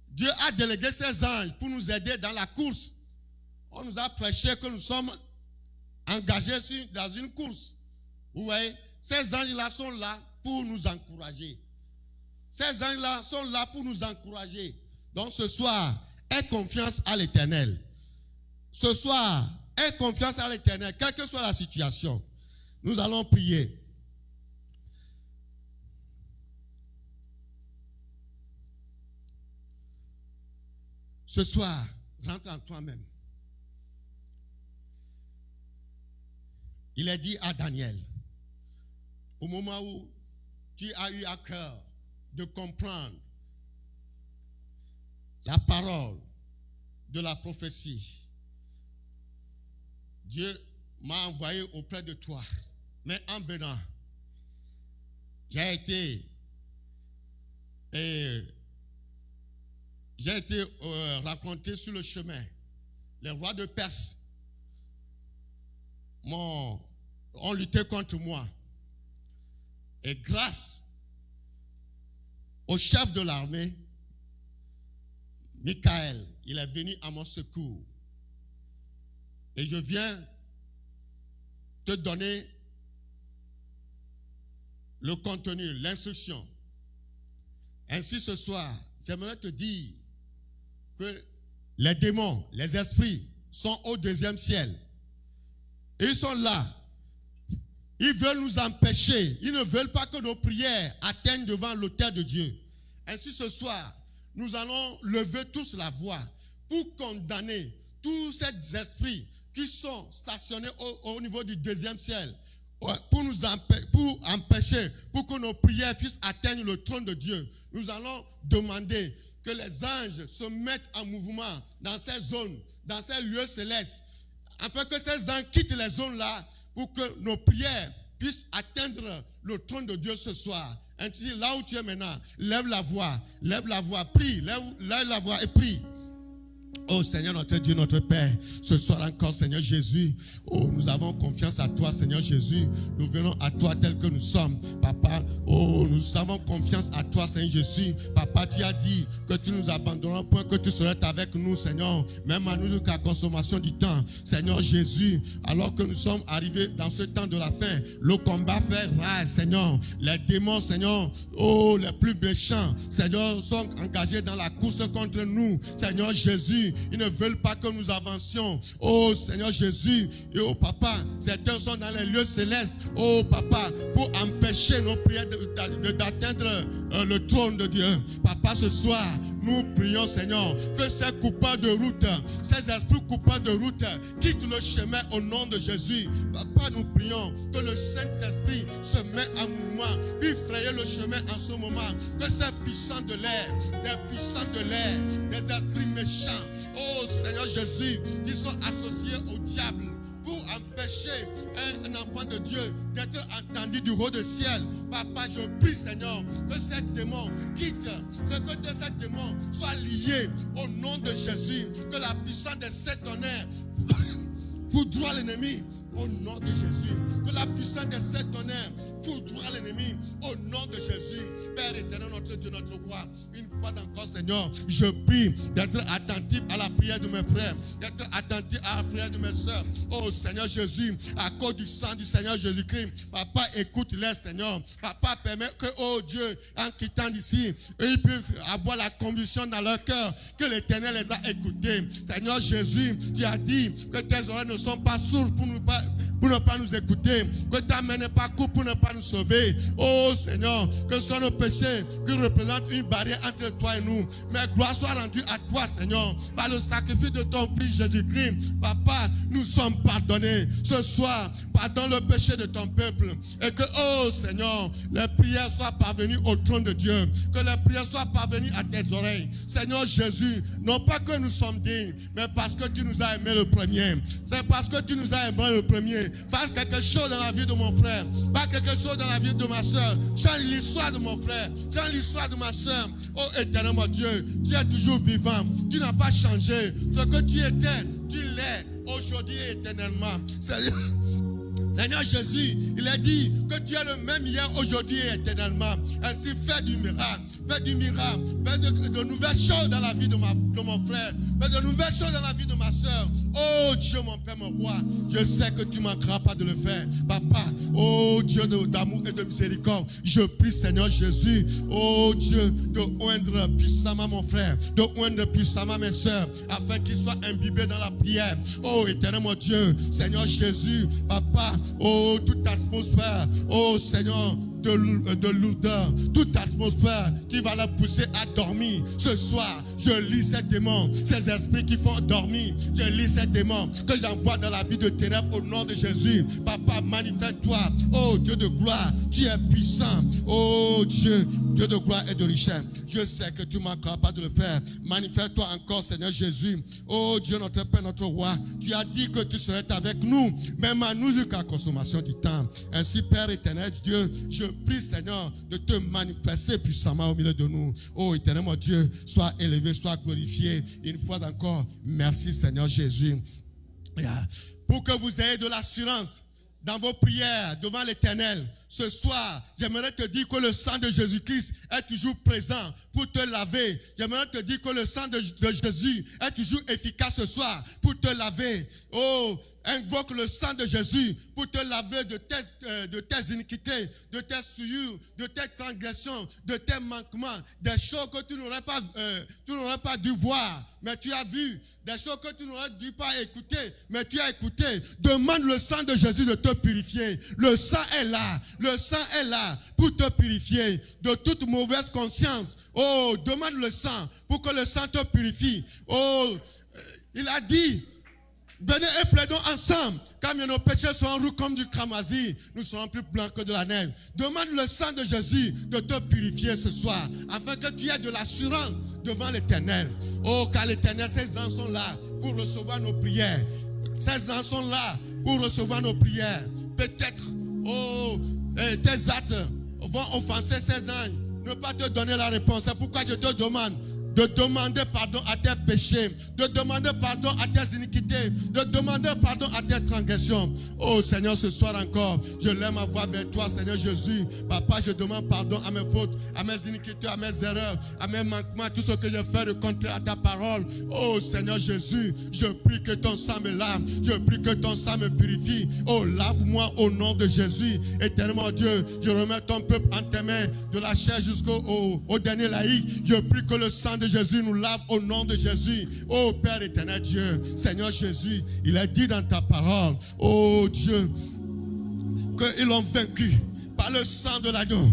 Dieu a délégué ses anges pour nous aider dans la course. On nous a prêché que nous sommes engagés dans une course. Vous voyez, ces anges-là sont là pour nous encourager. Ces anges-là sont là pour nous encourager. Donc ce soir, aie confiance à l'Éternel. Ce soir, aie confiance à l'Éternel, quelle que soit la situation. Nous allons prier. Ce soir, rentre en toi-même. Il est dit à Daniel, au moment où tu as eu à cœur de comprendre la parole de la prophétie, Dieu m'a envoyé auprès de toi. Mais en venant, j'ai été rencontré sur le chemin. Les rois de Perse ont lutté contre moi. Et grâce au chef de l'armée, Michael, il est venu à mon secours. Et je viens te donner le contenu, l'instruction. Ainsi ce soir, j'aimerais te dire que les démons, les esprits sont au deuxième ciel. Et ils sont là. Ils veulent nous empêcher. Ils ne veulent pas que nos prières atteignent devant l'autel de Dieu. Ainsi ce soir, nous allons lever tous la voix pour condamner tous ces esprits qui sont stationnés au niveau du deuxième ciel. Pour nous empêcher, pour que nos prières puissent atteindre le trône de Dieu. Nous allons demander que les anges se mettent en mouvement dans ces zones, dans ces lieux célestes, afin que ces anges quittent les zones-là pour que nos prières puissent atteindre le trône de Dieu ce soir. Ainsi, là où tu es maintenant, lève la voix, prie, lève la voix et prie. Oh Seigneur notre Dieu, notre Père, ce soir encore Seigneur Jésus, oh nous avons confiance à toi Seigneur Jésus, nous venons à toi tel que nous sommes, Papa, oh nous avons confiance à toi Seigneur Jésus, Papa tu as dit que tu nous abandonneras point, que tu serais avec nous Seigneur, même à nous jusqu'à la consommation du temps, Seigneur Jésus, alors que nous sommes arrivés dans ce temps de la fin, le combat fait rage Seigneur, les démons Seigneur, oh les plus méchants, Seigneur sont engagés dans la course contre nous, Seigneur Jésus, ils ne veulent pas que nous avancions. Oh Seigneur Jésus, et oh Papa, certains sont dans les lieux célestes. Oh Papa, pour empêcher empêcher nos prières d'atteindre le trône de Dieu. Papa, ce soir, nous prions, Seigneur, que ces coupables de route, ces esprits coupables de route, quittent le chemin au nom de Jésus. Papa, nous prions que le Saint-Esprit se mette en mouvement, lui frayer le chemin en ce moment. Que ces puissants de l'air, des esprits méchants, oh Seigneur Jésus, qui sont associés au diable, pour empêcher un enfant de Dieu d'être entendu du haut du ciel. Papa, je prie, Seigneur, que ces démons quittent, que ces démons soient liés au nom de Jésus, que la puissance des sept tonnerres foudroie l'ennemi au nom de Jésus. Que la puissance des sept tonnerres foudroie l'ennemi au nom de Jésus. Père éternel, notre Dieu, notre roi, une fois encore, Seigneur, je prie d'être attentif à la prière de mes frères, d'être attentif à la prière de mes soeurs. Oh Seigneur Jésus, à cause du sang du Seigneur Jésus-Christ, Papa, écoute-les, Seigneur. Papa, permet que, oh Dieu, en quittant d'ici, ils puissent avoir la conviction dans leur cœur que l'Éternel les a écoutés. Seigneur Jésus, tu as dit que tes oreilles ne sont pas sourdes pour ne pas nous écouter, que ta main n'est pas courte pour ne pas nous sauver. Oh Seigneur, que ce soit nos péchés qui représentent une barrière entre toi et nous. Mais gloire soit rendue à toi, Seigneur, par le sacrifice de ton Fils Jésus-Christ. Papa, nous sommes pardonnés. Ce soir, pardonne le péché de ton peuple. Et que, oh Seigneur, les prières soient parvenues au trône de Dieu. Que les prières soient parvenues à tes oreilles. Seigneur Jésus, non pas que nous sommes dignes, mais parce que tu nous as aimés le premier. C'est parce que tu nous as aimés le premier. Fasse quelque chose dans la vie de mon frère. Fasse quelque chose dans la vie de ma soeur. Change l'histoire de mon frère. Change l'histoire de ma soeur. Oh éternel mon Dieu, tu es toujours vivant. Tu n'as pas changé. Ce que tu étais, tu l'es aujourd'hui et éternellement. Seigneur Jésus, il a dit que tu es le même hier, aujourd'hui et éternellement. Ainsi, fais du miracle. Fais de nouvelles choses dans la vie de mon frère. Fais de nouvelles choses dans la vie de ma soeur. Oh Dieu, mon Père, mon roi, je sais que tu ne manqueras pas de le faire. Papa, oh Dieu d'amour et de miséricorde, je prie, Seigneur Jésus, oh Dieu, de oindre puissamment mon frère, de oindre puissamment mes soeurs, afin qu'ils soient imbibés dans la prière. Oh éternel, mon Dieu, Seigneur Jésus, Papa, oh toute atmosphère, oh Seigneur, de lourdeur, toute atmosphère qui va la pousser à dormir. Ce soir, je lis ces démons, ces esprits qui font dormir. Je lis ces démons que j'envoie dans la vie de ténèbres au nom de Jésus. Papa, manifeste-toi. Oh Dieu de gloire, tu es puissant. Oh Dieu, Dieu de gloire et de richesse. Je sais que tu ne manqueras pas de le faire. Manifeste-toi encore, Seigneur Jésus. Oh Dieu, notre Père, notre roi, tu as dit que tu serais avec nous, même à nous jusqu'à la consommation du temps. Ainsi, Père éternel, Dieu, je prie, Seigneur, de te manifester puissamment au milieu de nous. Oh éternel, mon Dieu, sois élevé, sois glorifié. Une fois encore, merci, Seigneur Jésus. Pour que vous ayez de l'assurance dans vos prières devant l'Éternel, ce soir, j'aimerais te dire que le sang de Jésus-Christ est toujours présent pour te laver. J'aimerais te dire que le sang de Jésus est toujours efficace ce soir pour te laver. Oh, invoque le sang de Jésus pour te laver de tes iniquités, de tes souillures, de tes transgressions, de tes manquements, des choses que tu n'aurais pas dû voir, mais tu as vu, des choses que tu n'aurais dû pas écouter, mais tu as écouté. Demande le sang de Jésus de te purifier. Le sang est là. Le sang est là pour te purifier de toute mauvaise conscience. Oh, demande le sang pour que le sang te purifie. Oh, il a dit, venez et plaidons ensemble. Quand nos péchés seront roux comme du cramoisi, nous serons plus blancs que de la neige. Demande le sang de Jésus de te purifier ce soir, afin que tu aies de l'assurance devant l'Éternel. Oh, car l'Éternel, ses anges sont là pour recevoir nos prières. Ses anges sont là pour recevoir nos prières. Peut-être, oh, tes actes vont offenser ces anges, ne pas te donner la réponse. C'est pourquoi je te demande de demander pardon à tes péchés, de demander pardon à tes iniquités, de demander pardon à tes transgressions. Oh Seigneur, ce soir encore, je lève ma voix vers toi, Seigneur Jésus. Papa, je demande pardon à mes fautes, à mes iniquités, à mes erreurs, à mes manquements, à tout ce que j'ai fait de contraire à ta parole. Oh Seigneur Jésus, je prie que ton sang me lave, je prie que ton sang me purifie. Oh, lave-moi au nom de Jésus. Éternellement Dieu, je remets ton peuple en tes mains, de la chair jusqu'au dernier laïc. Je prie que le sang de Jésus nous lave au nom de Jésus. Oh Père éternel Dieu, Seigneur Jésus, il a dit dans ta parole, oh Dieu, qu'ils l'ont vaincu par par le sang de l'agneau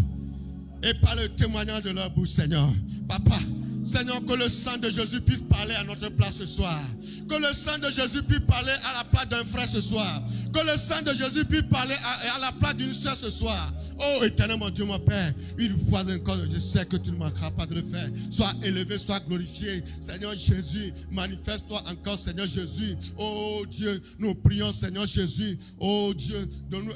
et par le témoignage de leur bouche, Seigneur. Papa, Seigneur, que le sang de Jésus puisse parler à notre place ce soir. Que le sang de Jésus puisse parler à la place d'un frère ce soir. Que le sang de Jésus puisse parler à la place d'une soeur ce soir. Oh, éternel mon Dieu, mon Père, une fois encore, je sais que tu ne manqueras pas de le faire. Sois élevé, sois glorifié. Seigneur Jésus, manifeste-toi encore, Seigneur Jésus. Oh Dieu, nous prions, Seigneur Jésus. Oh Dieu, donne-nous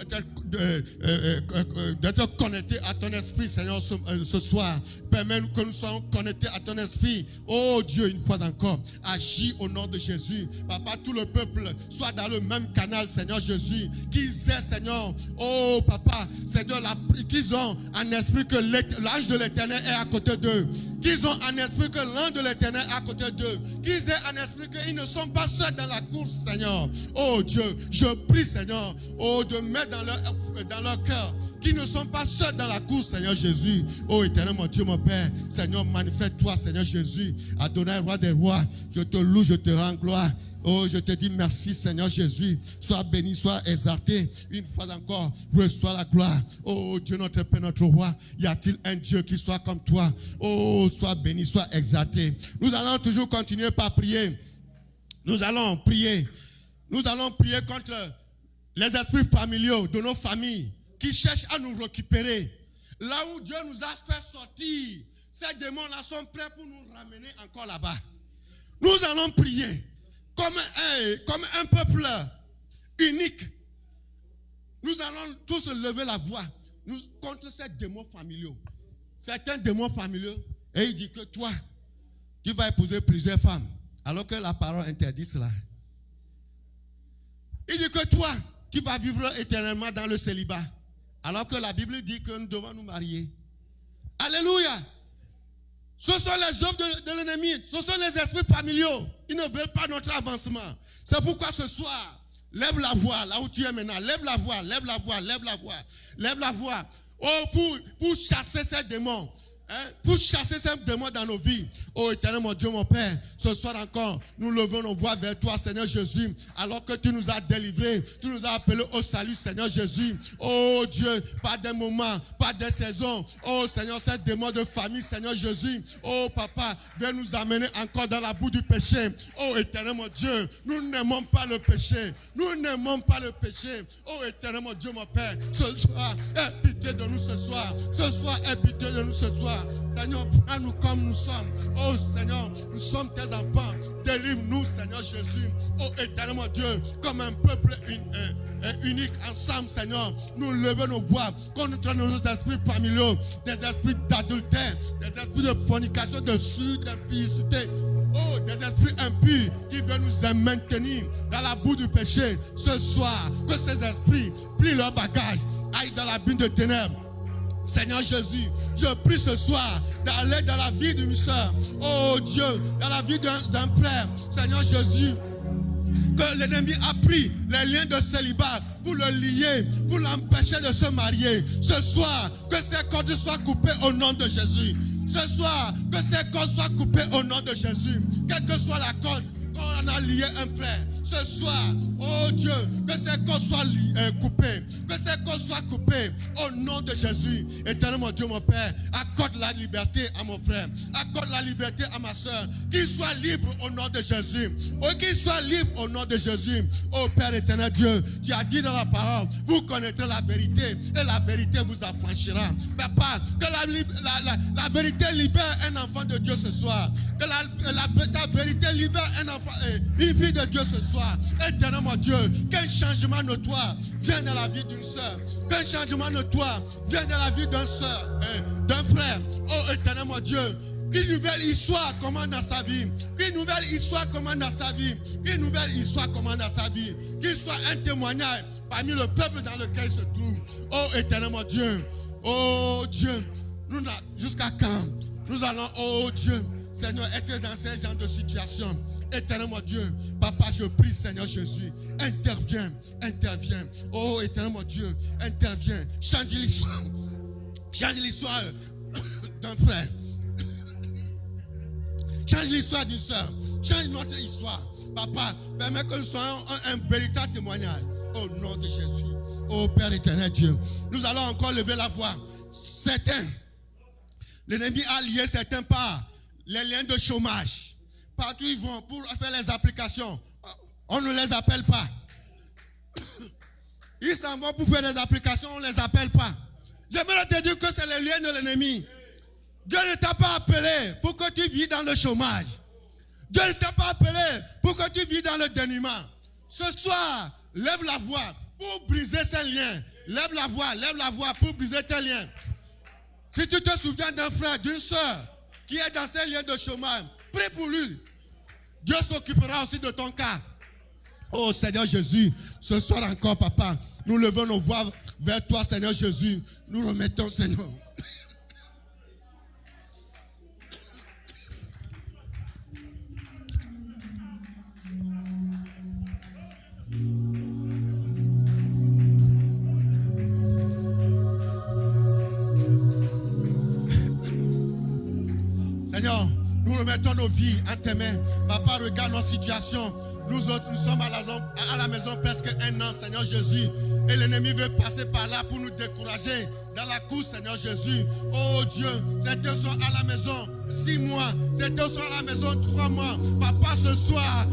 d'être connectés à ton esprit, Seigneur, ce soir. Permets-nous que nous soyons connectés à ton esprit. Oh Dieu, une fois encore, agis au nom de Jésus. Papa, tout le peuple soit dans le même canal, Seigneur Jésus. Qu'ils aient, Seigneur, oh Papa, Seigneur, qu'ils ont un esprit que l'ange de l'Éternel est à côté d'eux. Qu'ils ont un esprit que l'ange de l'Éternel est à côté d'eux. Qu'ils aient un esprit qu'ils ne sont pas seuls dans la course, Seigneur. Oh Dieu, je prie, Seigneur, oh, de mettre dans leur cœur qui ne sont pas seuls dans la course, Seigneur Jésus. Oh éternel mon Dieu, mon Père, Seigneur, manifeste-toi, Seigneur Jésus. Adonai, roi des rois, je te loue, je te rends gloire. Oh, je te dis merci, Seigneur Jésus. Sois béni, sois exalté. Une fois encore, reçois la gloire. Oh, Dieu, notre Père, notre roi. Y a-t-il un Dieu qui soit comme toi? Oh, sois béni, sois exalté. Nous allons toujours continuer par prier. Nous allons prier. Nous allons prier contre les esprits familiaux de nos familles qui cherchent à nous récupérer. Là où Dieu nous a fait sortir, ces démons-là sont prêts pour nous ramener encore là-bas. Nous allons prier. Comme un peuple unique, nous allons tous lever la voix contre ces démons familiaux. Certains démons familiaux, et il dit que toi, tu vas épouser plusieurs femmes, alors que la parole interdit cela. Il dit que toi, tu vas vivre éternellement dans le célibat, alors que la Bible dit que nous devons nous marier. Alléluia! Ce sont les œuvres de l'ennemi. Ce sont les esprits familiaux. Ils ne veulent pas notre avancement. C'est pourquoi ce soir, lève la voix, là où tu es maintenant. Lève la voix, lève la voix, lève la voix. Lève la voix. Oh, pour chasser ces démons. Pour chasser ces démons dans nos vies. Oh éternel mon Dieu, mon Père, ce soir encore, nous levons nos voix vers toi, Seigneur Jésus, alors que tu nous as délivrés, tu nous as appelés au salut, Seigneur Jésus. Oh Dieu, pas des moments, pas des saisons. Oh Seigneur, ces démons de famille, Seigneur Jésus. Oh Papa, viens nous amener encore dans la boue du péché. Oh éternel mon Dieu, nous n'aimons pas le péché. Nous n'aimons pas le péché. Oh éternel mon Dieu, mon Père, ce soir, aie pitié de nous ce soir. Ce soir, aie pitié de nous ce soir. Seigneur, prends-nous comme nous sommes. Oh Seigneur, nous sommes tes enfants. Délivre-nous, Seigneur Jésus. Oh éternel mon Dieu, comme un peuple unique ensemble, Seigneur. Nous levons nos voix contre nos esprits familiaux, des esprits d'adultère, des esprits de fornication, d'impudicité. Oh, des esprits impurs qui veulent nous maintenir dans la boue du péché. Ce soir, que ces esprits plient leur bagage, aillent dans l'abîme de ténèbres. Seigneur Jésus, je prie ce soir d'aller dans la vie d'une soeur. Oh Dieu, dans la vie d'un frère. Seigneur Jésus, que l'ennemi a pris les liens de célibat pour le lier, pour l'empêcher de se marier. Ce soir, que ces cordes soient coupées au nom de Jésus. Ce soir, que ces cordes soient coupées au nom de Jésus. Quelle que soit la corde qu'on a lié un frère. Ce soir, oh Dieu, que ces cordes soient coupées, que ces cordes soient coupées au nom de Jésus. Éternel mon Dieu, mon Père, accorde la liberté à mon frère, accorde la liberté à ma soeur, qu'il soit libre au nom de Jésus. Oh, qu'il soit libre au nom de Jésus. Oh Père éternel Dieu, tu as dit dans la parole, vous connaîtrez la vérité et la vérité vous affranchira. Papa, que la vérité libère un enfant de Dieu ce soir. Que ta vérité libère un enfant, une fille de Dieu ce soir. Éternel mon Dieu, qu'un changement notoire vienne dans la vie d'une soeur. Qu'un changement notoire vienne dans la vie d'un frère. Oh éternel mon Dieu, qu'une nouvelle histoire commence dans sa vie. Qu'une nouvelle histoire commence dans sa vie. Qu'une nouvelle histoire commence dans sa vie. Qu'il soit un témoignage parmi le peuple dans lequel il se trouve. Oh éternel mon Dieu. Oh Dieu, jusqu'à quand nous allons, oh Dieu, Seigneur, être dans ces genres de situations. Éternel mon Dieu, Papa, je prie, Seigneur Jésus, interviens. Oh, éternel mon Dieu, interviens. Change l'histoire d'un frère. Change l'histoire d'une soeur. Change notre histoire. Papa, permets que nous soyons un véritable témoignage. Au nom de Jésus. Ô Père éternel Dieu, nous allons encore lever la voix. Certains, l'ennemi a lié certains par les liens de chômage. Partout ils vont pour faire les applications. On ne les appelle pas. Ils s'en vont pour faire des applications, on ne les appelle pas. J'aimerais te dire que c'est les liens de l'ennemi. Dieu ne t'a pas appelé pour que tu vis dans le chômage. Dieu ne t'a pas appelé pour que tu vis dans le dénuement. Ce soir, lève la voix pour briser ces liens. Lève la voix pour briser tes liens. Si tu te souviens d'un frère, d'une soeur qui est dans ces liens de chômage, prie pour lui. Dieu s'occupera aussi de ton cas. Oh Seigneur Jésus, ce soir encore, papa, nous levons nos voix vers toi, Seigneur Jésus. Nous remettons, Seigneur. Seigneur, nous remettons nos vies en tes mains. Papa, regarde notre situation. Nous autres, nous sommes à la maison presque 1 an, Seigneur Jésus. Et l'ennemi veut passer par là pour nous décourager dans la course, Seigneur Jésus. Oh Dieu, certains sont à la maison 6 mois. Certains sont à la maison 3 mois. Papa, ce soir,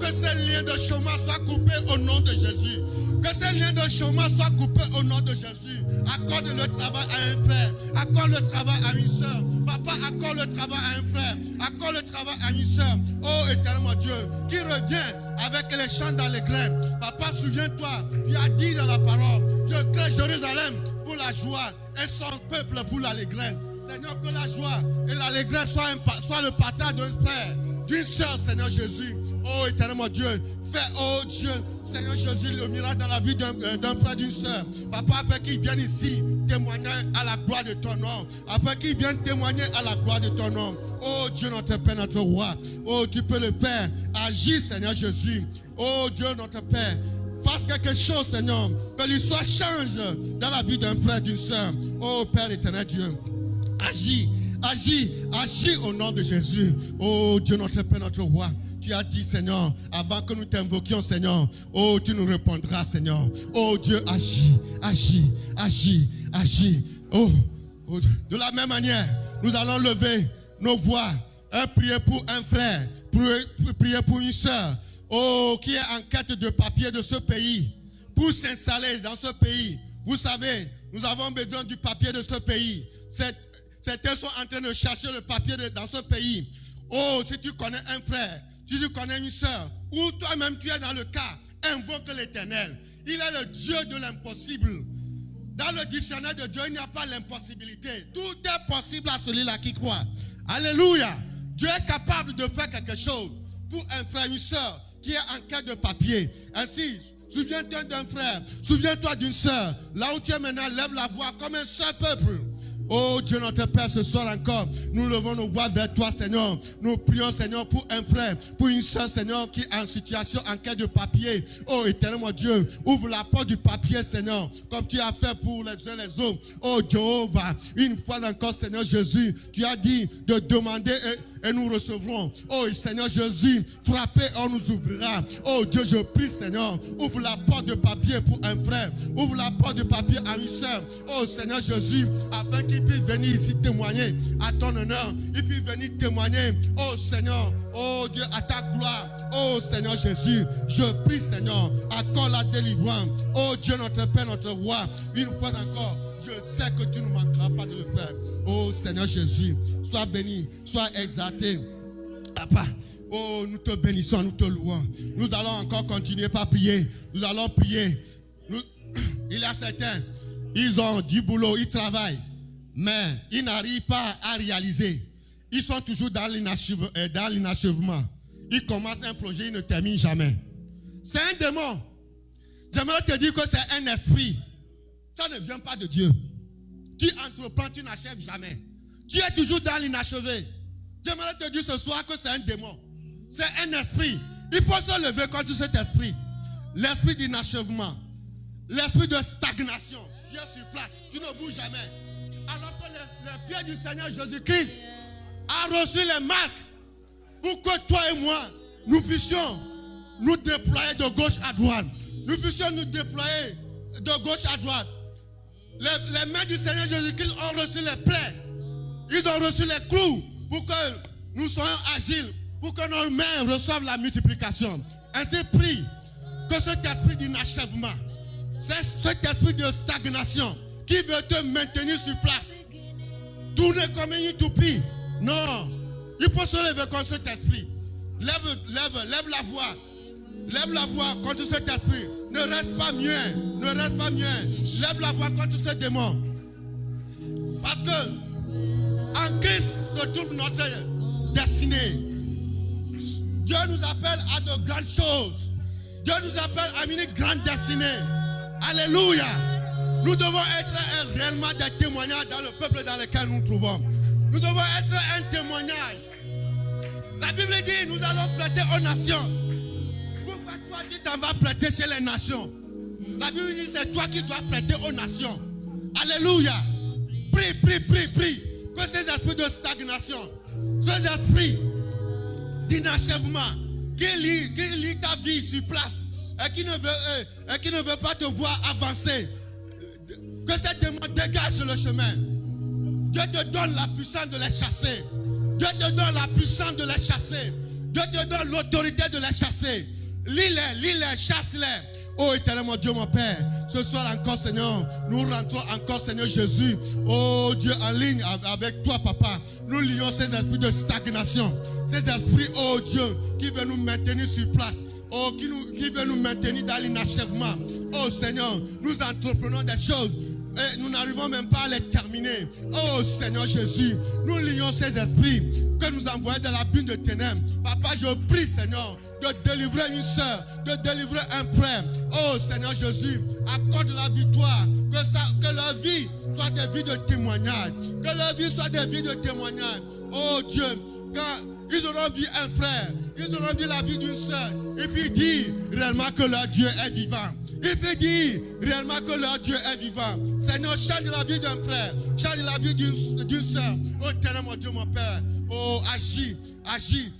que ces liens de chômage soient coupés au nom de Jésus. Que ces liens de chômage soient coupés au nom de Jésus. Accorde le travail à un frère. Accorde le travail à une soeur. Papa, accorde le travail à un frère. Accorde le travail à une soeur. Oh éternel mon Dieu, qui revient avec les chants dans les graines. Papa, souviens-toi, tu as dit dans la parole, je crée Jérusalem pour la joie et son peuple pour l'allégresse. Seigneur, que la joie et l'allégresse soient le partage d'un frère, d'une soeur, Seigneur Jésus. Oh éternel mon Dieu, fais, oh Dieu, Seigneur Jésus, le miracle dans la vie d'un frère, d'une soeur. Papa, afin qu'ils viennent ici témoigner à la gloire de ton nom. Afin qu'ils viennent témoigner à la gloire de ton nom. Oh Dieu, notre Père, notre Roi. Oh, tu peux le faire. Agis, Seigneur Jésus. Oh Dieu, notre Père. Fasse quelque chose, Seigneur. Que l'histoire change dans la vie d'un frère, d'une soeur. Oh Père éternel Dieu. Agis, agis, agis au nom de Jésus. Oh Dieu, notre Père, notre Roi. Tu as dit, Seigneur, avant que nous t'invoquions, Seigneur, oh, tu nous répondras, Seigneur. Oh, Dieu, agis, agis, agis, agis. Oh, de la même manière, nous allons lever nos voix et prier pour un frère, prier pour une soeur, oh, qui est en quête de papier de ce pays, pour s'installer dans ce pays. Vous savez, nous avons besoin du papier de ce pays. Certains sont en train de chercher le papier dans ce pays. Oh, si tu connais un frère, si tu connais une soeur, ou toi-même tu es dans le cas, invoque l'Éternel. Il est le Dieu de l'impossible. Dans le dictionnaire de Dieu, il n'y a pas l'impossibilité. Tout est possible à celui-là qui croit. Alléluia. Dieu est capable de faire quelque chose pour un frère, une soeur qui est en quête de papier. Ainsi, souviens-toi d'un frère, souviens-toi d'une soeur. Là où tu es maintenant, lève la voix comme un seul peuple. Oh Dieu notre Père, ce soir encore, nous levons nos voix vers toi, Seigneur. Nous prions, Seigneur, pour un frère, pour une soeur, Seigneur, qui est en situation, en quête de papier. Oh éternel mon Dieu, ouvre la porte du papier, Seigneur, comme tu as fait pour les uns les autres. Oh Jéhovah, une fois encore, Seigneur Jésus, tu as dit de demander et nous recevrons. Oh Seigneur Jésus, frappez, on nous ouvrira. Oh Dieu, je prie, Seigneur, ouvre la porte de papier pour un frère, ouvre la porte de papier à une soeur. Oh Seigneur Jésus, afin qu'il puisse venir ici témoigner à ton honneur, il puisse venir témoigner, oh Seigneur, oh Dieu, à ta gloire. Oh Seigneur Jésus, je prie, Seigneur, accorde la délivrance. Oh Dieu, notre Père, notre Roi, une fois encore, je sais que tu ne manqueras pas de le faire. Oh Seigneur Jésus, sois béni, sois exalté. Papa, oh nous te bénissons, nous te louons. Nous allons encore continuer par prier. Nous allons prier. Il y a certains, ils ont du boulot, ils travaillent, mais ils n'arrivent pas à réaliser. Ils sont toujours dans l'inachèvement. Ils commencent un projet, ils ne terminent jamais. C'est un démon. J'aimerais te dire que c'est un esprit. Ça ne vient pas de Dieu. Tu entreprends, tu n'achèves jamais. Tu es toujours dans l'inachevé. J'aimerais te dire ce soir que c'est un démon. C'est un esprit. Il faut se lever contre cet esprit. L'esprit d'inachèvement. L'esprit de stagnation. Tu es sur place. Tu ne bouges jamais. Alors que les pieds du Seigneur Jésus-Christ a reçu les marques pour que toi et moi, nous puissions nous déployer de gauche à droite. nous puissions nous déployer de gauche à droite. Les mains du Seigneur Jésus-Christ ont reçu les plaies. Ils ont reçu les clous pour que nous soyons agiles, pour que nos mains reçoivent la multiplication. Ainsi prie que cet esprit d'inachèvement, cet esprit de stagnation qui veut te maintenir sur place, tourner comme une toupie. Non, il faut se lever contre cet esprit. Lève la voix. Lève la voix contre cet esprit. Ne reste pas muet. Ne reste pas muet. Lève la voix contre ce démon. Parce que en Christ se trouve notre destinée. Dieu nous appelle à de grandes choses. Dieu nous appelle à une grande destinée. Alléluia. Nous devons être réellement des témoignages dans le peuple dans lequel nous nous trouvons. Nous devons être un témoignage. La Bible dit, nous allons prêter aux nations. Pourquoi toi tu t'en vas prêter chez les nations? La Bible dit, c'est toi qui dois prêter aux nations. Alléluia. Prie, prie, prie, prie. Que ces esprits de stagnation, ces esprits d'inachèvement, qui lient ta vie sur place et qui ne veut pas te voir avancer, que ces démons dégagent le chemin. Dieu te donne la puissance de les chasser. Dieu te donne la puissance de les chasser. Dieu te donne l'autorité de les chasser. Lis-les, chasse-les. Oh éternel mon Dieu, mon Père, ce soir encore Seigneur, nous rentrons encore Seigneur Jésus, oh Dieu, en ligne avec toi Papa. Nous lions ces esprits de stagnation, ces esprits, oh Dieu, qui veulent nous maintenir sur place, oh qui veulent nous maintenir dans l'inachèvement. Oh Seigneur, nous entreprenons des choses et nous n'arrivons même pas à les terminer. Oh Seigneur Jésus, nous lions ces esprits que nous envoyons dans la bulle de ténèbres. Papa, je prie Seigneur de délivrer une soeur, de délivrer un frère. Oh Seigneur Jésus, accorde la victoire, que leur vie soit des vies de témoignage, que leur vie soit des vies de témoignage. Oh Dieu, quand ils auront vu un frère, ils auront vu la vie d'une soeur, et puis dire réellement que leur Dieu est vivant. Et puis dire réellement que leur Dieu est vivant. Seigneur, change la vie d'un frère, change la vie d'une soeur. Oh éternel mon Dieu, mon Père, oh agis,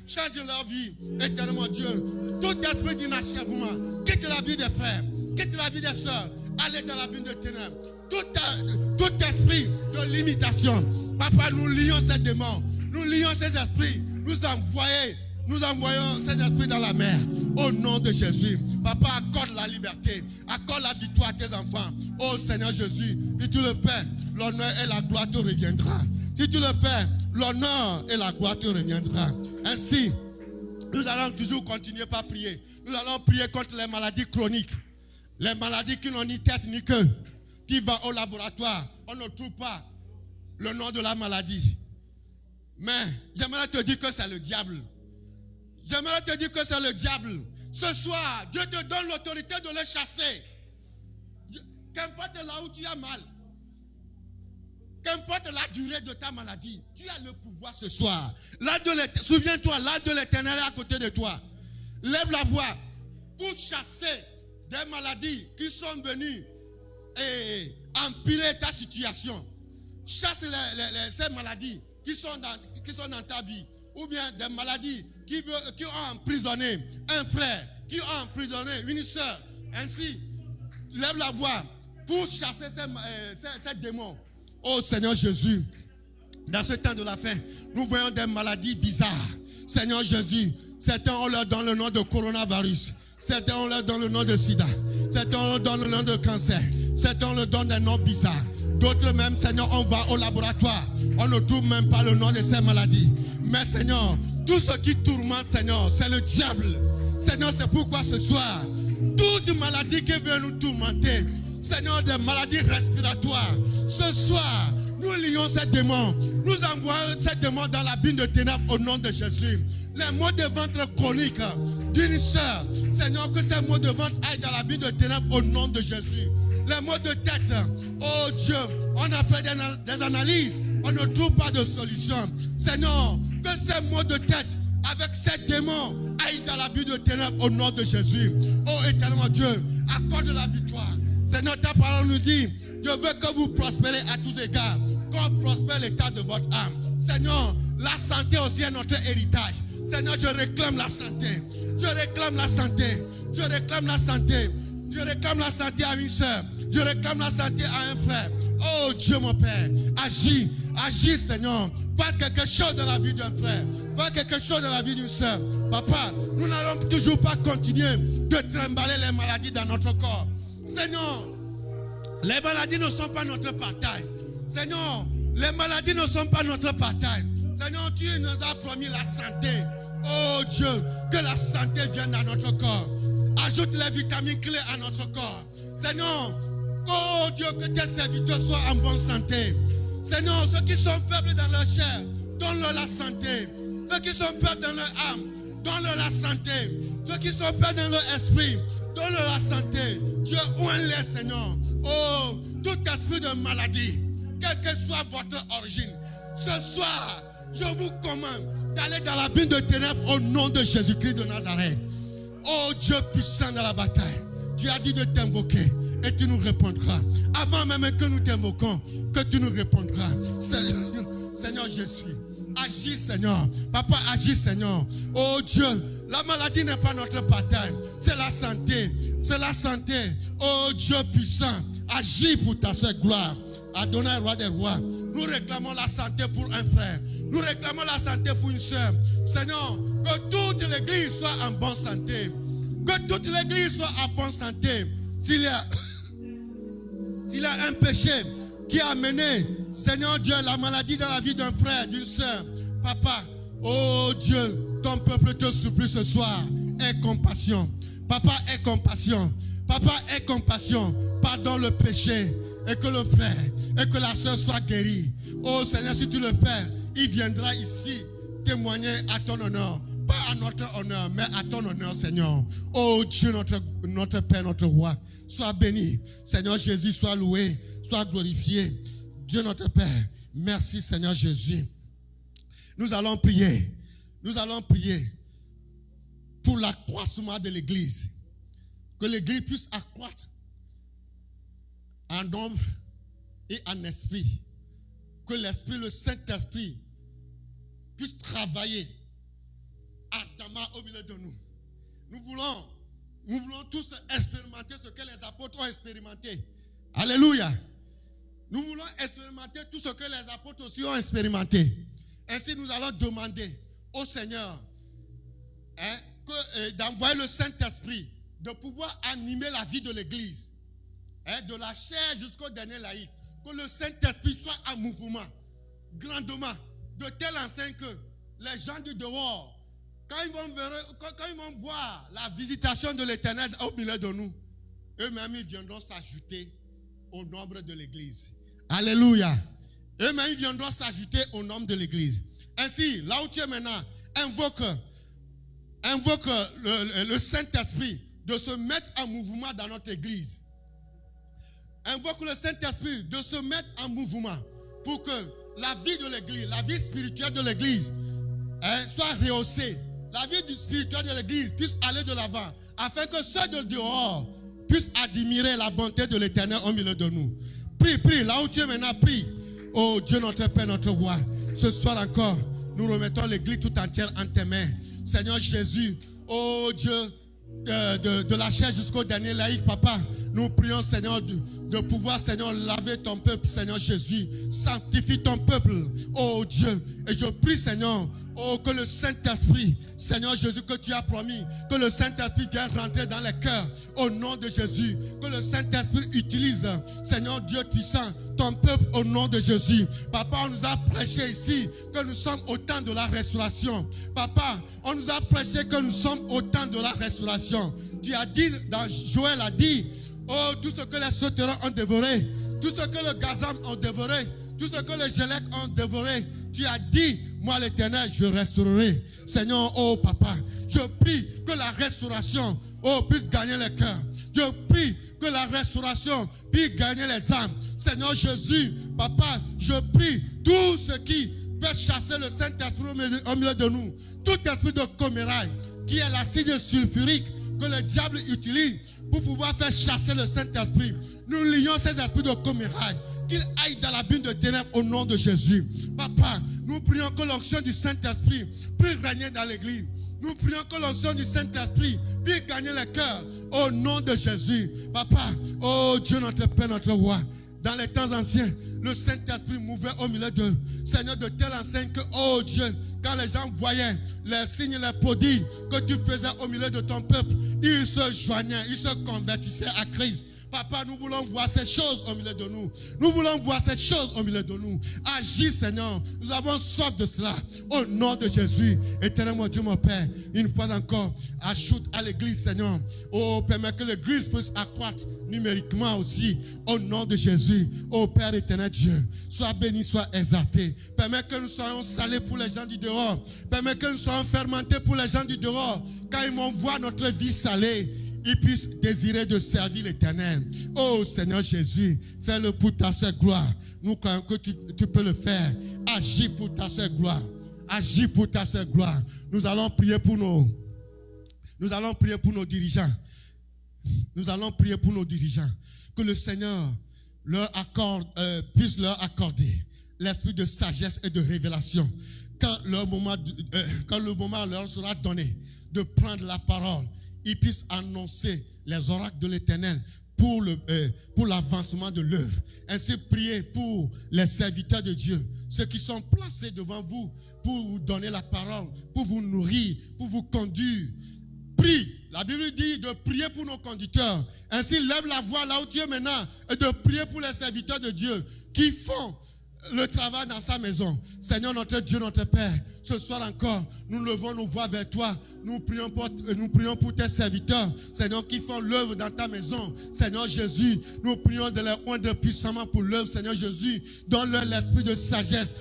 change leur vie, éternel mon Dieu. Tout esprit d'inachèvement, quitte la vie des frères, quitte la vie des soeurs, allez dans la vie de ténèbres. Tout esprit de limitation, Papa, nous lions ces démons, nous lions ces esprits, nous envoyons ces esprits dans la mer. Au nom de Jésus, Papa, accorde la liberté, accorde la victoire à tes enfants. Oh Seigneur Jésus, si tu le fais, l'honneur et la gloire te reviendra. Si tu le fais, l'honneur et la gloire te reviendra. Ainsi, nous allons toujours continuer par prier. Nous allons prier contre les maladies chroniques. Les maladies qui n'ont ni tête ni queue. Qui vont au laboratoire, on ne trouve pas le nom de la maladie. Mais j'aimerais te dire que c'est le diable. J'aimerais te dire que c'est le diable. Ce soir, Dieu te donne l'autorité de les chasser. Qu'importe là où tu as mal, qu'importe la durée de ta maladie, tu as le pouvoir ce soir. Souviens-toi, l'âge de l'Éternel est à côté de toi. Lève la voix pour chasser des maladies qui sont venues et empirer ta situation. Chasse ces maladies qui sont dans ta vie. Ou bien des maladies qui ont emprisonné un frère, qui ont emprisonné une soeur. Ainsi, lève la voix pour chasser ces démons. Oh Seigneur Jésus, dans ce temps de la fin, nous voyons des maladies bizarres. Seigneur Jésus, certains on leur donne le nom de coronavirus, certains on leur donne le nom de sida, certains on leur donne le nom de cancer, certains on leur donne des noms bizarres. D'autres même, Seigneur, on va au laboratoire, on ne trouve même pas le nom de ces maladies. Mais Seigneur, tout ce qui tourmente, Seigneur, c'est le diable. Seigneur, c'est pourquoi ce soir, toute maladie qui veut nous tourmenter, Seigneur, des maladies respiratoires, ce soir, nous lions ces démons. Nous envoyons ces démons dans la bine de ténèbres au nom de Jésus. Les maux de ventre chroniques d'une soeur, Seigneur, que ces maux de ventre aillent dans la bine de ténèbres au nom de Jésus. Les maux de tête, oh Dieu, on a fait des analyses, on ne trouve pas de solution. Seigneur, que ces maux de tête avec ces démons aillent dans la bine de ténèbres au nom de Jésus. Oh éternel Dieu, accorde la victoire. Seigneur, ta parole nous dit, je veux que vous prospérez à tous égards, qu'on prospère l'état de votre âme. Seigneur, la santé aussi est notre héritage. Seigneur, je réclame la santé. Je réclame la santé. Je réclame la santé. Je réclame la santé à une soeur. Je réclame la santé à un frère. Oh Dieu mon Père, agis, agis Seigneur. Fais quelque chose dans la vie d'un frère. Fais quelque chose dans la vie d'une soeur. Papa, nous n'allons toujours pas continuer de trimballer les maladies dans notre corps. Seigneur, les maladies ne sont pas notre bataille. Seigneur, les maladies ne sont pas notre bataille. Seigneur, tu nous as promis la santé. Oh Dieu, que la santé vienne dans notre corps. Ajoute les vitamines clés à notre corps. Seigneur, oh Dieu, que tes serviteurs soient en bonne santé. Seigneur, ceux qui sont faibles dans leur chair, donne-leur la santé. Ceux qui sont faibles dans leur âme, donne-leur la santé. Ceux qui sont faibles dans leur esprit, donne-leur la santé. Dieu, ouvre-les, Seigneur. Oh, tout esprit de maladie, quelle que soit votre origine, ce soir, je vous commande d'aller dans l'abîme de ténèbres au nom de Jésus-Christ de Nazareth. Oh Dieu puissant dans la bataille, tu as dit de t'invoquer et tu nous répondras. Avant même que nous t'invoquons, que tu nous répondras. Seigneur, je suis. Agis Seigneur. Papa, agis Seigneur. Oh Dieu, la maladie n'est pas notre bataille. C'est la santé. C'est la santé. Oh Dieu puissant, agis pour ta seule gloire. Adonai, roi des rois. Nous réclamons la santé pour un frère. Nous réclamons la santé pour une soeur. Seigneur, que toute l'église soit en bonne santé. Que toute l'église soit en bonne santé. S'il y a un péché qui a amené, Seigneur Dieu, la maladie dans la vie d'un frère, d'une soeur, Papa, oh Dieu, ton peuple te supplie ce soir. Aie compassion. Papa, aie compassion. Papa, aie compassion. Pardonne le péché. Et que le frère et que la soeur soient guéris. Oh Seigneur, si tu le fais, il viendra ici témoigner à ton honneur. Pas à notre honneur, mais à ton honneur, Seigneur. Oh Dieu, notre Père, notre Roi, sois béni. Seigneur Jésus, sois loué, sois glorifié. Dieu notre Père, merci Seigneur Jésus. Nous allons prier. Nous allons prier pour l'accroissement de l'Église. Que l'Église puisse accroître en nombre et en esprit. Que l'Esprit, le Saint-Esprit, puisse travailler ardemment au milieu de nous. Nous voulons tous expérimenter ce que les apôtres ont expérimenté. Alléluia. Nous voulons expérimenter tout ce que les apôtres aussi ont expérimenté. Ainsi, nous allons demander au Seigneur d'envoyer le Saint-Esprit, de pouvoir animer la vie de l'Église. De la chair jusqu'au dernier laïc. Que le Saint-Esprit soit en mouvement, grandement, de telle enseigne que les gens du dehors, quand ils vont voir la visitation de l'Éternel au milieu de nous, eux-mêmes ils viendront s'ajouter au nombre de l'Église. Alléluia. Eux-mêmes ils viendront s'ajouter au nombre de l'Église. Ainsi, là où tu es maintenant, invoque le Saint-Esprit de se mettre en mouvement dans notre Église. Invoque le Saint-Esprit de se mettre en mouvement pour que la vie de l'Église, la vie spirituelle de l'Église soit rehaussée. La vie spirituelle de l'Église puisse aller de l'avant afin que ceux de dehors puissent admirer la bonté de l'Éternel au milieu de nous. Prie, là où tu es maintenant, prie. Oh Dieu notre Père, notre Roi, ce soir encore, nous remettons l'Église tout entière en tes mains. Seigneur Jésus, oh Dieu, de la chair jusqu'au dernier laïc, Papa, nous prions, Seigneur, de pouvoir, Seigneur, laver ton peuple, Seigneur Jésus. Sanctifie ton peuple, oh Dieu. Et je prie, Seigneur, oh, que le Saint-Esprit, Seigneur Jésus, que tu as promis, que le Saint-Esprit vienne rentrer dans les cœurs, au nom de Jésus. Que le Saint-Esprit utilise, Seigneur Dieu puissant, ton peuple au nom de Jésus. Papa, on nous a prêché ici que nous sommes au temps de la restauration. Papa, on nous a prêché que nous sommes au temps de la restauration. Tu as dit, Joël a dit, oh, tout ce que les sauterelles ont dévoré, tout ce que le gazam ont dévoré, tout ce que les gélèques ont dévoré, tu as dit, moi l'Éternel, je restaurerai. Seigneur, oh Papa, je prie que la restauration, oh, puisse gagner les cœurs. Je prie que la restauration puisse gagner les âmes. Seigneur Jésus, Papa, je prie tout ce qui fait chasser le Saint-Esprit au milieu de nous. Tout esprit de coméraille, qui est l'acide sulfurique que le diable utilise pour pouvoir faire chasser le Saint-Esprit. Nous lions ces esprits de coméraille, qu'ils aillent dans la l'abîme de ténèbres au nom de Jésus. Papa, nous prions que l'onction du Saint-Esprit puisse régner dans l'église. Nous prions que l'onction du Saint-Esprit puisse gagner les cœurs au nom de Jésus. Papa, oh Dieu, notre Père, notre Roi, dans les temps anciens, le Saint-Esprit mouvait au milieu de Seigneur de telle enseigne que, oh Dieu, quand les gens voyaient les signes, les prodiges que tu faisais au milieu de ton peuple, ils se joignaient, ils se convertissaient à Christ. Papa, nous voulons voir ces choses au milieu de nous. Nous voulons voir ces choses au milieu de nous. Agis, Seigneur. Nous avons soif de cela. Au nom de Jésus. Éternel mon Dieu, mon Père, une fois encore, ajoute à l'église, Seigneur. Oh, permets que l'église puisse accroître numériquement aussi. Au nom de Jésus. Oh, Père éternel Dieu, sois béni, sois exalté. Permets que nous soyons salés pour les gens du dehors. Permets que nous soyons fermentés pour les gens du dehors. Quand ils vont voir notre vie salée, ils puissent désirer de servir l'Éternel. Oh Seigneur Jésus, fais-le pour ta seule gloire. Nous croyons que tu peux le faire. Agis pour ta seule gloire. Agis pour ta seule gloire. Nous allons prier pour nos dirigeants. Nous allons prier pour nos dirigeants. Que le Seigneur puisse leur accorder l'esprit de sagesse et de révélation. Quand le moment leur sera donné de prendre la parole, ils puissent annoncer les oracles de l'Éternel pour l'avancement de l'œuvre. Ainsi, priez pour les serviteurs de Dieu, ceux qui sont placés devant vous pour vous donner la parole, pour vous nourrir, pour vous conduire. Prie. La Bible dit de prier pour nos conducteurs. Ainsi, lève la voix là où tu es maintenant et de prier pour les serviteurs de Dieu qui font le travail dans sa maison. Seigneur notre Dieu, notre Père, ce soir encore, nous levons nos voix vers toi. Nous prions pour tes serviteurs, Seigneur, qui font l'œuvre dans ta maison. Seigneur Jésus, nous prions de les oindre puissamment pour l'œuvre. Seigneur Jésus, donne-leur l'esprit de sagesse,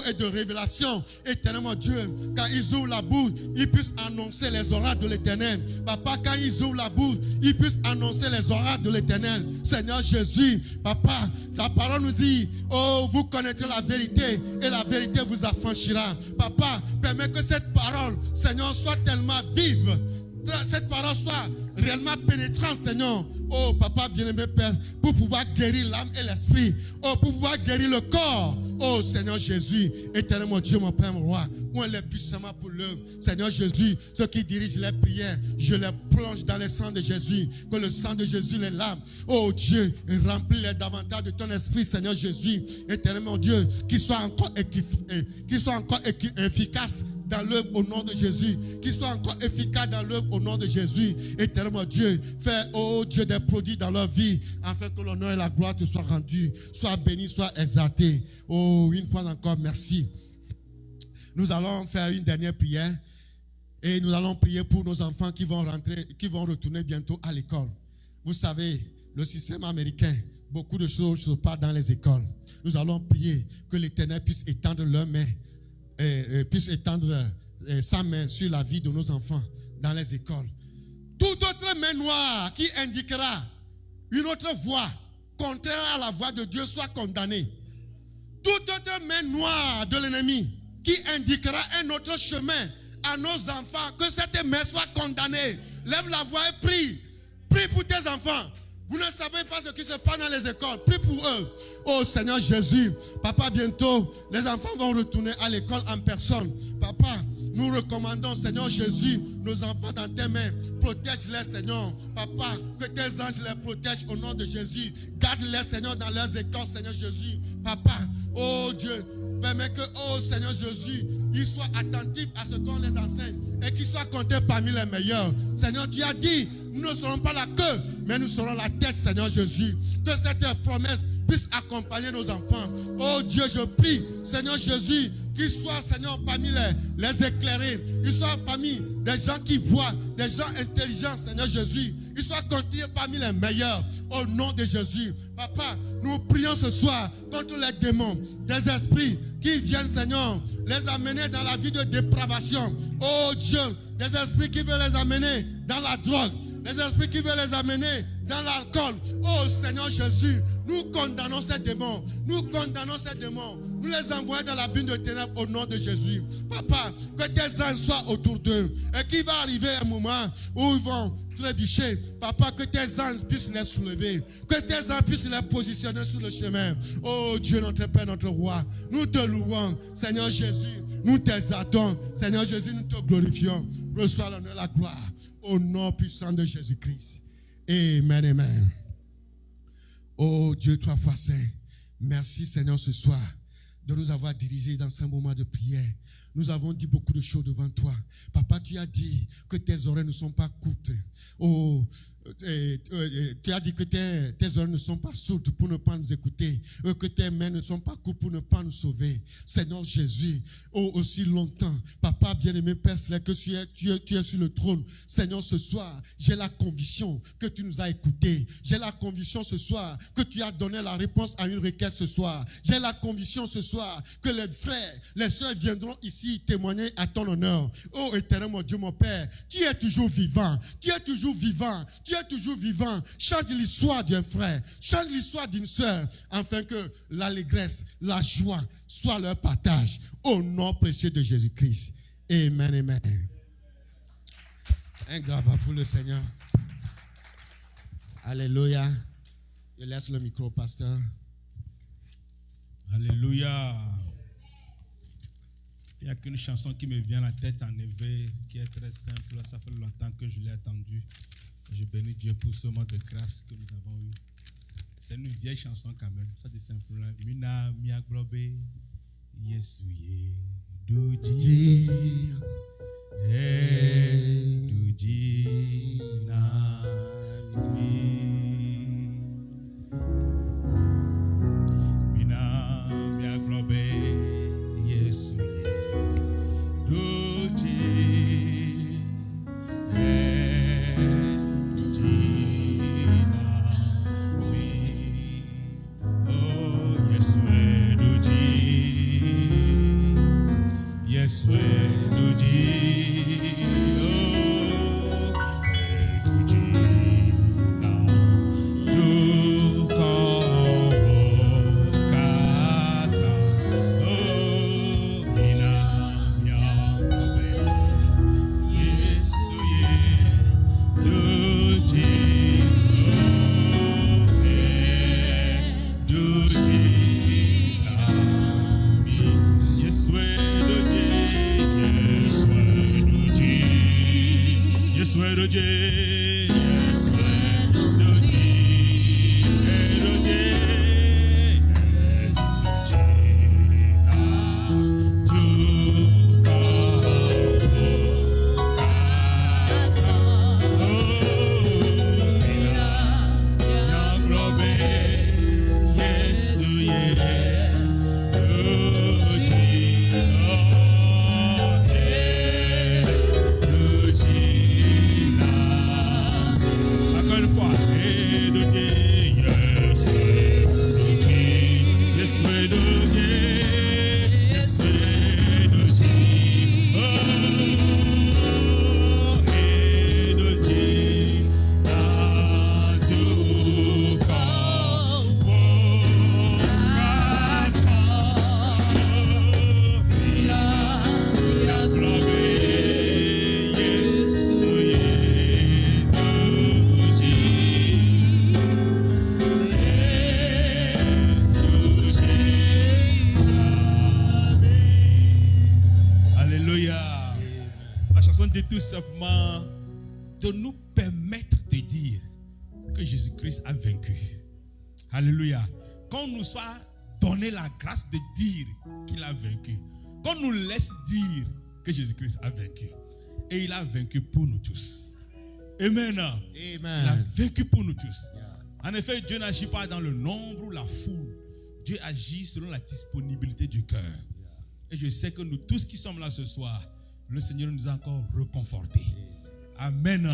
et de révélation. Éternellement Dieu, quand ils ouvrent la bouche, ils puissent annoncer les oracles de l'Éternel. Papa, quand ils ouvrent la bouche, ils puissent annoncer les oracles de l'Éternel. Seigneur Jésus, Papa, la parole nous dit, vous connaîtrez la vérité et la vérité vous affranchira. Papa, permets que cette parole, Seigneur, soit tellement vive, cette parole soit réellement pénétrante, Seigneur. Oh, Papa bien-aimé Père, pour pouvoir guérir l'âme et l'esprit. Oh, pour pouvoir guérir le corps. Oh, Seigneur Jésus, éternel mon Dieu, mon Père, mon Roi, on les puissamment pour l'œuvre. Seigneur Jésus, ceux qui dirigent les prières, je les plonge dans le sang de Jésus. Que le sang de Jésus les lave. Oh Dieu, remplis-les davantage de ton esprit, Seigneur Jésus. Éternel mon Dieu, qu'ils soient encore efficaces dans l'œuvre au nom de Jésus, qu'ils soient encore efficaces dans l'œuvre au nom de Jésus. Éternel mon Dieu, fais, oh Dieu, des produits dans leur vie, afin que l'honneur et la gloire te soient rendus. Sois béni, sois exalté. Oh, une fois encore, merci. Nous allons faire une dernière prière et nous allons prier pour nos enfants qui vont retourner bientôt à l'école. Vous savez, le système américain, beaucoup de choses se passent dans les écoles. Nous allons prier que l'Éternel puisse étendre leurs mains, puisse étendre sa main sur la vie de nos enfants dans les écoles. Toute autre main noire qui indiquera une autre voie contraire à la voie de Dieu soit condamnée. Toute autre main noire de l'ennemi qui indiquera un autre chemin à nos enfants, que cette main soit condamnée. Lève la voix et prie. Prie pour tes enfants. Vous ne savez pas ce qui se passe dans les écoles. Prie pour eux. Oh Seigneur Jésus, Papa, bientôt, les enfants vont retourner à l'école en personne. Papa, nous recommandons, Seigneur Jésus, nos enfants dans tes mains. Protège-les, Seigneur. Papa, que tes anges les protègent au nom de Jésus. Garde-les, Seigneur, dans leurs écoles, Seigneur Jésus. Papa, oh Dieu, permets que, oh Seigneur Jésus, ils soient attentifs à ce qu'on les enseigne et qu'ils soient comptés parmi les meilleurs. Seigneur, tu as dit, nous ne serons pas la queue, mais nous serons la tête, Seigneur Jésus. Que cette promesse puisse accompagner nos enfants. Oh Dieu, je prie, Seigneur Jésus, qu'ils soient, Seigneur, parmi les éclairés. Ils soient parmi des gens qui voient, des gens intelligents, Seigneur Jésus. Ils soient comptés parmi les meilleurs. Au nom de Jésus. Papa, nous prions ce soir contre les démons, des esprits qui viennent, Seigneur, les amener dans la vie de dépravation. Oh Dieu, des esprits qui veulent les amener dans la drogue. Les esprits qui veulent les amener dans l'alcool. Oh Seigneur Jésus, nous condamnons ces démons. Nous condamnons ces démons. Nous les envoyons dans la bine de ténèbres au nom de Jésus. Papa, que tes anges soient autour d'eux. Et qu'il va arriver un moment où ils vont trébuché, papa, que tes anges puissent les soulever, que tes anges puissent les positionner sur le chemin. Oh Dieu, notre Père, notre Roi, nous te louons, Seigneur Jésus, nous t'exaltons, Seigneur Jésus, nous te glorifions. Reçois l'honneur, la gloire, au nom puissant de Jésus-Christ. Amen, amen. Oh Dieu, trois fois saint, merci Seigneur ce soir de nous avoir dirigés dans ce moment de prière. Nous avons dit beaucoup de choses devant toi. Papa, tu as dit que tes oreilles ne sont pas courtes. Oh, tu as dit que tes oreilles ne sont pas sourdes pour ne pas nous écouter, que tes mains ne sont pas courtes pour ne pas nous sauver. Seigneur Jésus, oh, aussi longtemps, Papa bien-aimé Père Céleste, que tu es sur le trône. Seigneur, ce soir, j'ai la conviction que tu nous as écoutés. J'ai la conviction ce soir que tu as donné la réponse à une requête ce soir. J'ai la conviction ce soir que les frères, les sœurs viendront ici témoigner à ton honneur. Oh éternel mon Dieu, mon Père, tu es toujours vivant. Tu es toujours vivant. Tu es toujours vivant. Change l'histoire d'un frère. Change l'histoire d'une sœur. Afin que l'allégresse, la joie soit leur partage. Au nom précieux de Jésus-Christ. Amen, amen. Un grand bas pour le Seigneur. Alléluia. Je laisse le micro au pasteur. Alléluia. Il n'y a qu'une chanson qui me vient à la tête en effet, qui est très simple. Ça fait longtemps que je l'ai attendue. Je bénis Dieu pour ce moment de grâce que nous avons eu. C'est une vieille chanson quand même. Ça dit simplement Mina mia globe Yesuye Duji Duji na Mina mia globe Yesuye Duji Yes, we do Tout simplement de nous permettre de dire que Jésus-Christ a vaincu. Alléluia. Qu'on nous soit donné la grâce de dire qu'il a vaincu. Qu'on nous laisse dire que Jésus-Christ a vaincu. Et il a vaincu pour nous tous. Amen. Amen. Il a vaincu pour nous tous. En effet, Dieu n'agit pas dans le nombre ou la foule. Dieu agit selon la disponibilité du cœur. Et je sais que nous tous qui sommes là ce soir, le Seigneur nous a encore reconfortés. Amen.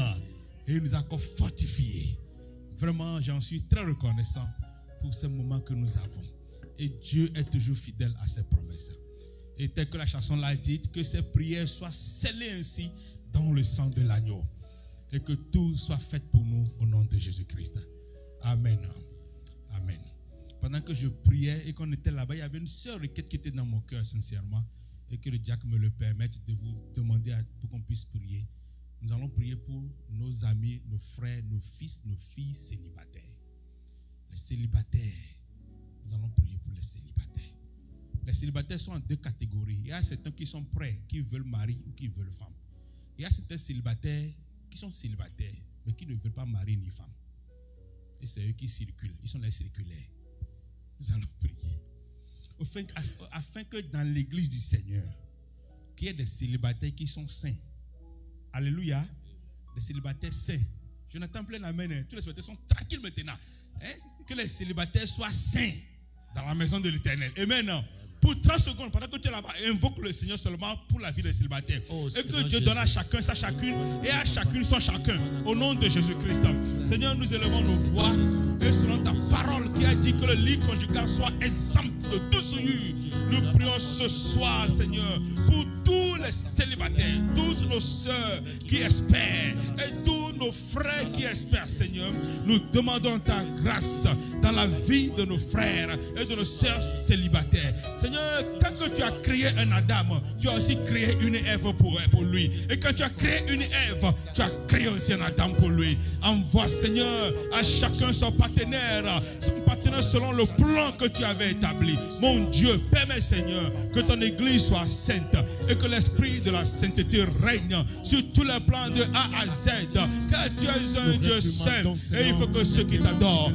Et il nous a encore fortifiés. Vraiment, j'en suis très reconnaissant pour ce moment que nous avons. Et Dieu est toujours fidèle à ses promesses. Et tel que la chanson l'a dit, que ces prières soient scellées ainsi dans le sang de l'agneau. Et que tout soit fait pour nous au nom de Jésus-Christ. Amen. Amen. Pendant que je priais et qu'on était là-bas, il y avait une seule requête qui était dans mon cœur sincèrement. Et que le diacre me le permette de vous demander pour qu'on puisse prier. Nous allons prier pour nos amis, nos frères, nos fils, nos filles célibataires. Les célibataires, nous allons prier pour les célibataires. Les célibataires sont en deux catégories. Il y a certains qui sont prêts, qui veulent mari ou qui veulent femme. Il y a certains célibataires qui sont célibataires, mais qui ne veulent pas mari ni femme. Et c'est eux qui circulent. Ils sont les circulaires. Nous allons prier. Afin que dans l'église du Seigneur, qu'il y ait des célibataires qui sont saints. Alléluia. Des célibataires saints. Je n'entends plus l'amen. Tous les célibataires sont tranquilles maintenant. Que les célibataires soient saints dans la maison de l'Éternel. Amen. Pour 30 secondes, pendant que tu es là-bas, invoque le Seigneur seulement pour la vie des célibataires. Et que Dieu donne à chacun sa chacune et à chacune son chacun. Au nom de Jésus-Christ. Seigneur, nous élevons nos voix et selon ta parole qui a dit que le lit conjugal soit exempt de tout souillure. Nous prions ce soir, Seigneur, pour tous les célibataires, toutes nos sœurs qui espèrent et tous nos frères qui espèrent, Seigneur. Nous demandons ta grâce dans la vie de nos frères et de nos sœurs célibataires. Seigneur, quand tu as créé un Adam, tu as aussi créé une Ève pour lui. Et quand tu as créé une Ève, tu as créé aussi un Adam pour lui. Envoie, Seigneur, à chacun son partenaire selon le plan que tu avais établi. Mon Dieu, permets, Seigneur, que ton église soit sainte et que l'esprit de la sainteté règne sur tous les plans de A à Z. Car tu es un Dieu saint et il faut que ceux qui t'adorent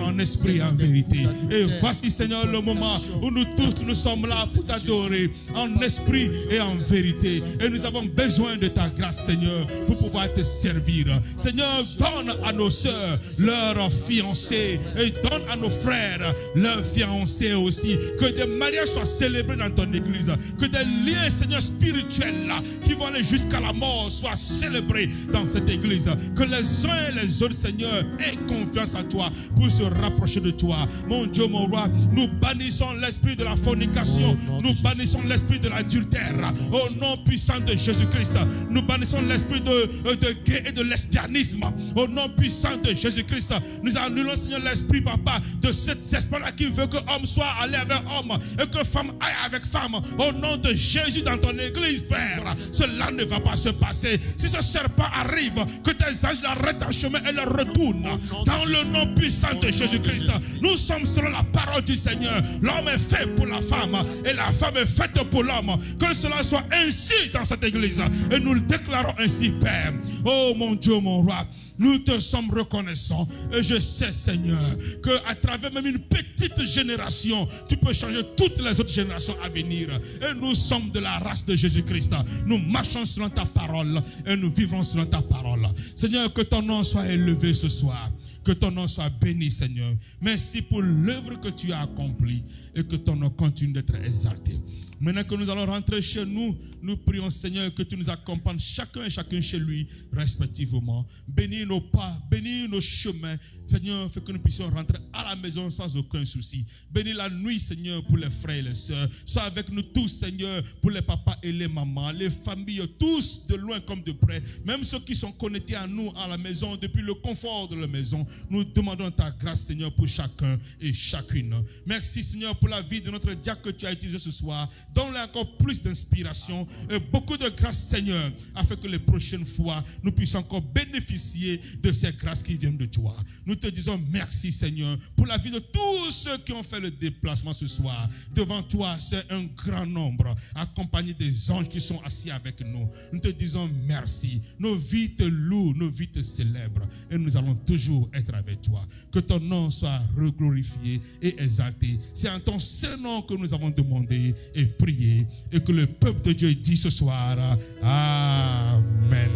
en esprit et en vérité. Et voici, Seigneur, le moment où nous tous nous sommes là pour t'adorer en esprit et en vérité. Et nous avons besoin de ta grâce, Seigneur, pour pouvoir te servir. Seigneur, donne à nos sœurs leurs fiancés et donne à nos frères leurs fiancés aussi. Que des mariages soient célébrés dans ton église. Que des liens, Seigneur, spirituels là, qui vont aller jusqu'à la mort soient célébrés dans cette église. Que les uns et les autres, Seigneur, aient confiance en toi pour se rapprocher de toi. Mon Dieu, mon roi, nous bannissons l'esprit de la fornication. Nous bannissons l'esprit de l'adultère. Au nom puissant de Jésus-Christ. Nous bannissons l'esprit de gay et de lesbianisme. Au nom puissant de Jésus-Christ. Nous annulons, Seigneur, l'esprit, papa, de cet esprit-là qui veut que homme soit allé avec homme et que femme aille avec femme. Au nom de Jésus dans ton église, Père, cela ne va pas se passer. Si ce serpent arrive, que tes anges l'arrêtent en chemin et le retournent. Dans le nom puissant de Jésus-Christ, nous sommes selon la parole du Seigneur. L'homme est fait pour la femme et la femme est faite pour l'homme. Que cela soit ainsi dans cette église. Et nous le déclarons ainsi, Père. Oh mon Dieu, mon roi, nous te sommes reconnaissants. Et je sais, Seigneur, qu'à travers même une petite génération, tu peux changer toutes les autres générations à venir. Et nous sommes de la race de Jésus-Christ. Nous marchons selon ta parole et nous vivrons selon ta parole. Seigneur, que ton nom soit élevé ce soir. Que ton nom soit béni, Seigneur. Merci pour l'œuvre que tu as accomplie et que ton nom continue d'être exalté. Maintenant que nous allons rentrer chez nous, nous prions, Seigneur, que tu nous accompagnes chacun et chacun chez lui, respectivement. Bénis nos pas, bénis nos chemins. Seigneur, fais que nous puissions rentrer à la maison sans aucun souci. Bénis la nuit, Seigneur, pour les frères et les sœurs. Sois avec nous tous, Seigneur, pour les papas et les mamans, les familles, tous de loin comme de près. Même ceux qui sont connectés à nous à la maison, depuis le confort de la maison. Nous demandons ta grâce, Seigneur, pour chacun et chacune. Merci, Seigneur, pour la vie de notre diacre que tu as utilisé ce soir. Donne-lui encore plus d'inspiration et beaucoup de grâce, Seigneur, afin que les prochaines fois, nous puissions encore bénéficier de ces grâces qui viennent de toi. Nous te disons merci, Seigneur, pour la vie de tous ceux qui ont fait le déplacement ce soir. Devant toi, c'est un grand nombre, accompagné des anges qui sont assis avec nous. Nous te disons merci. Nos vies te louent, nos vies te célèbrent et nous allons toujours être avec toi. Que ton nom soit reglorifié et exalté. C'est en ton seul nom que nous avons demandé et prié. Et que le peuple de Dieu dit ce soir, Amen.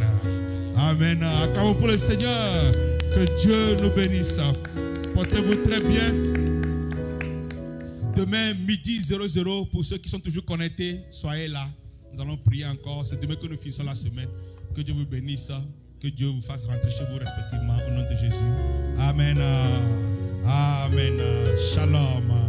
Amen. Acclamons pour le Seigneur. Que Dieu nous bénisse. Portez-vous très bien. Demain, midi 00, pour ceux qui sont toujours connectés, soyez là. Nous allons prier encore. C'est demain que nous finissons la semaine. Que Dieu vous bénisse. Que Dieu vous fasse rentrer chez vous respectivement. Au nom de Jésus. Amen. Amen. Shalom.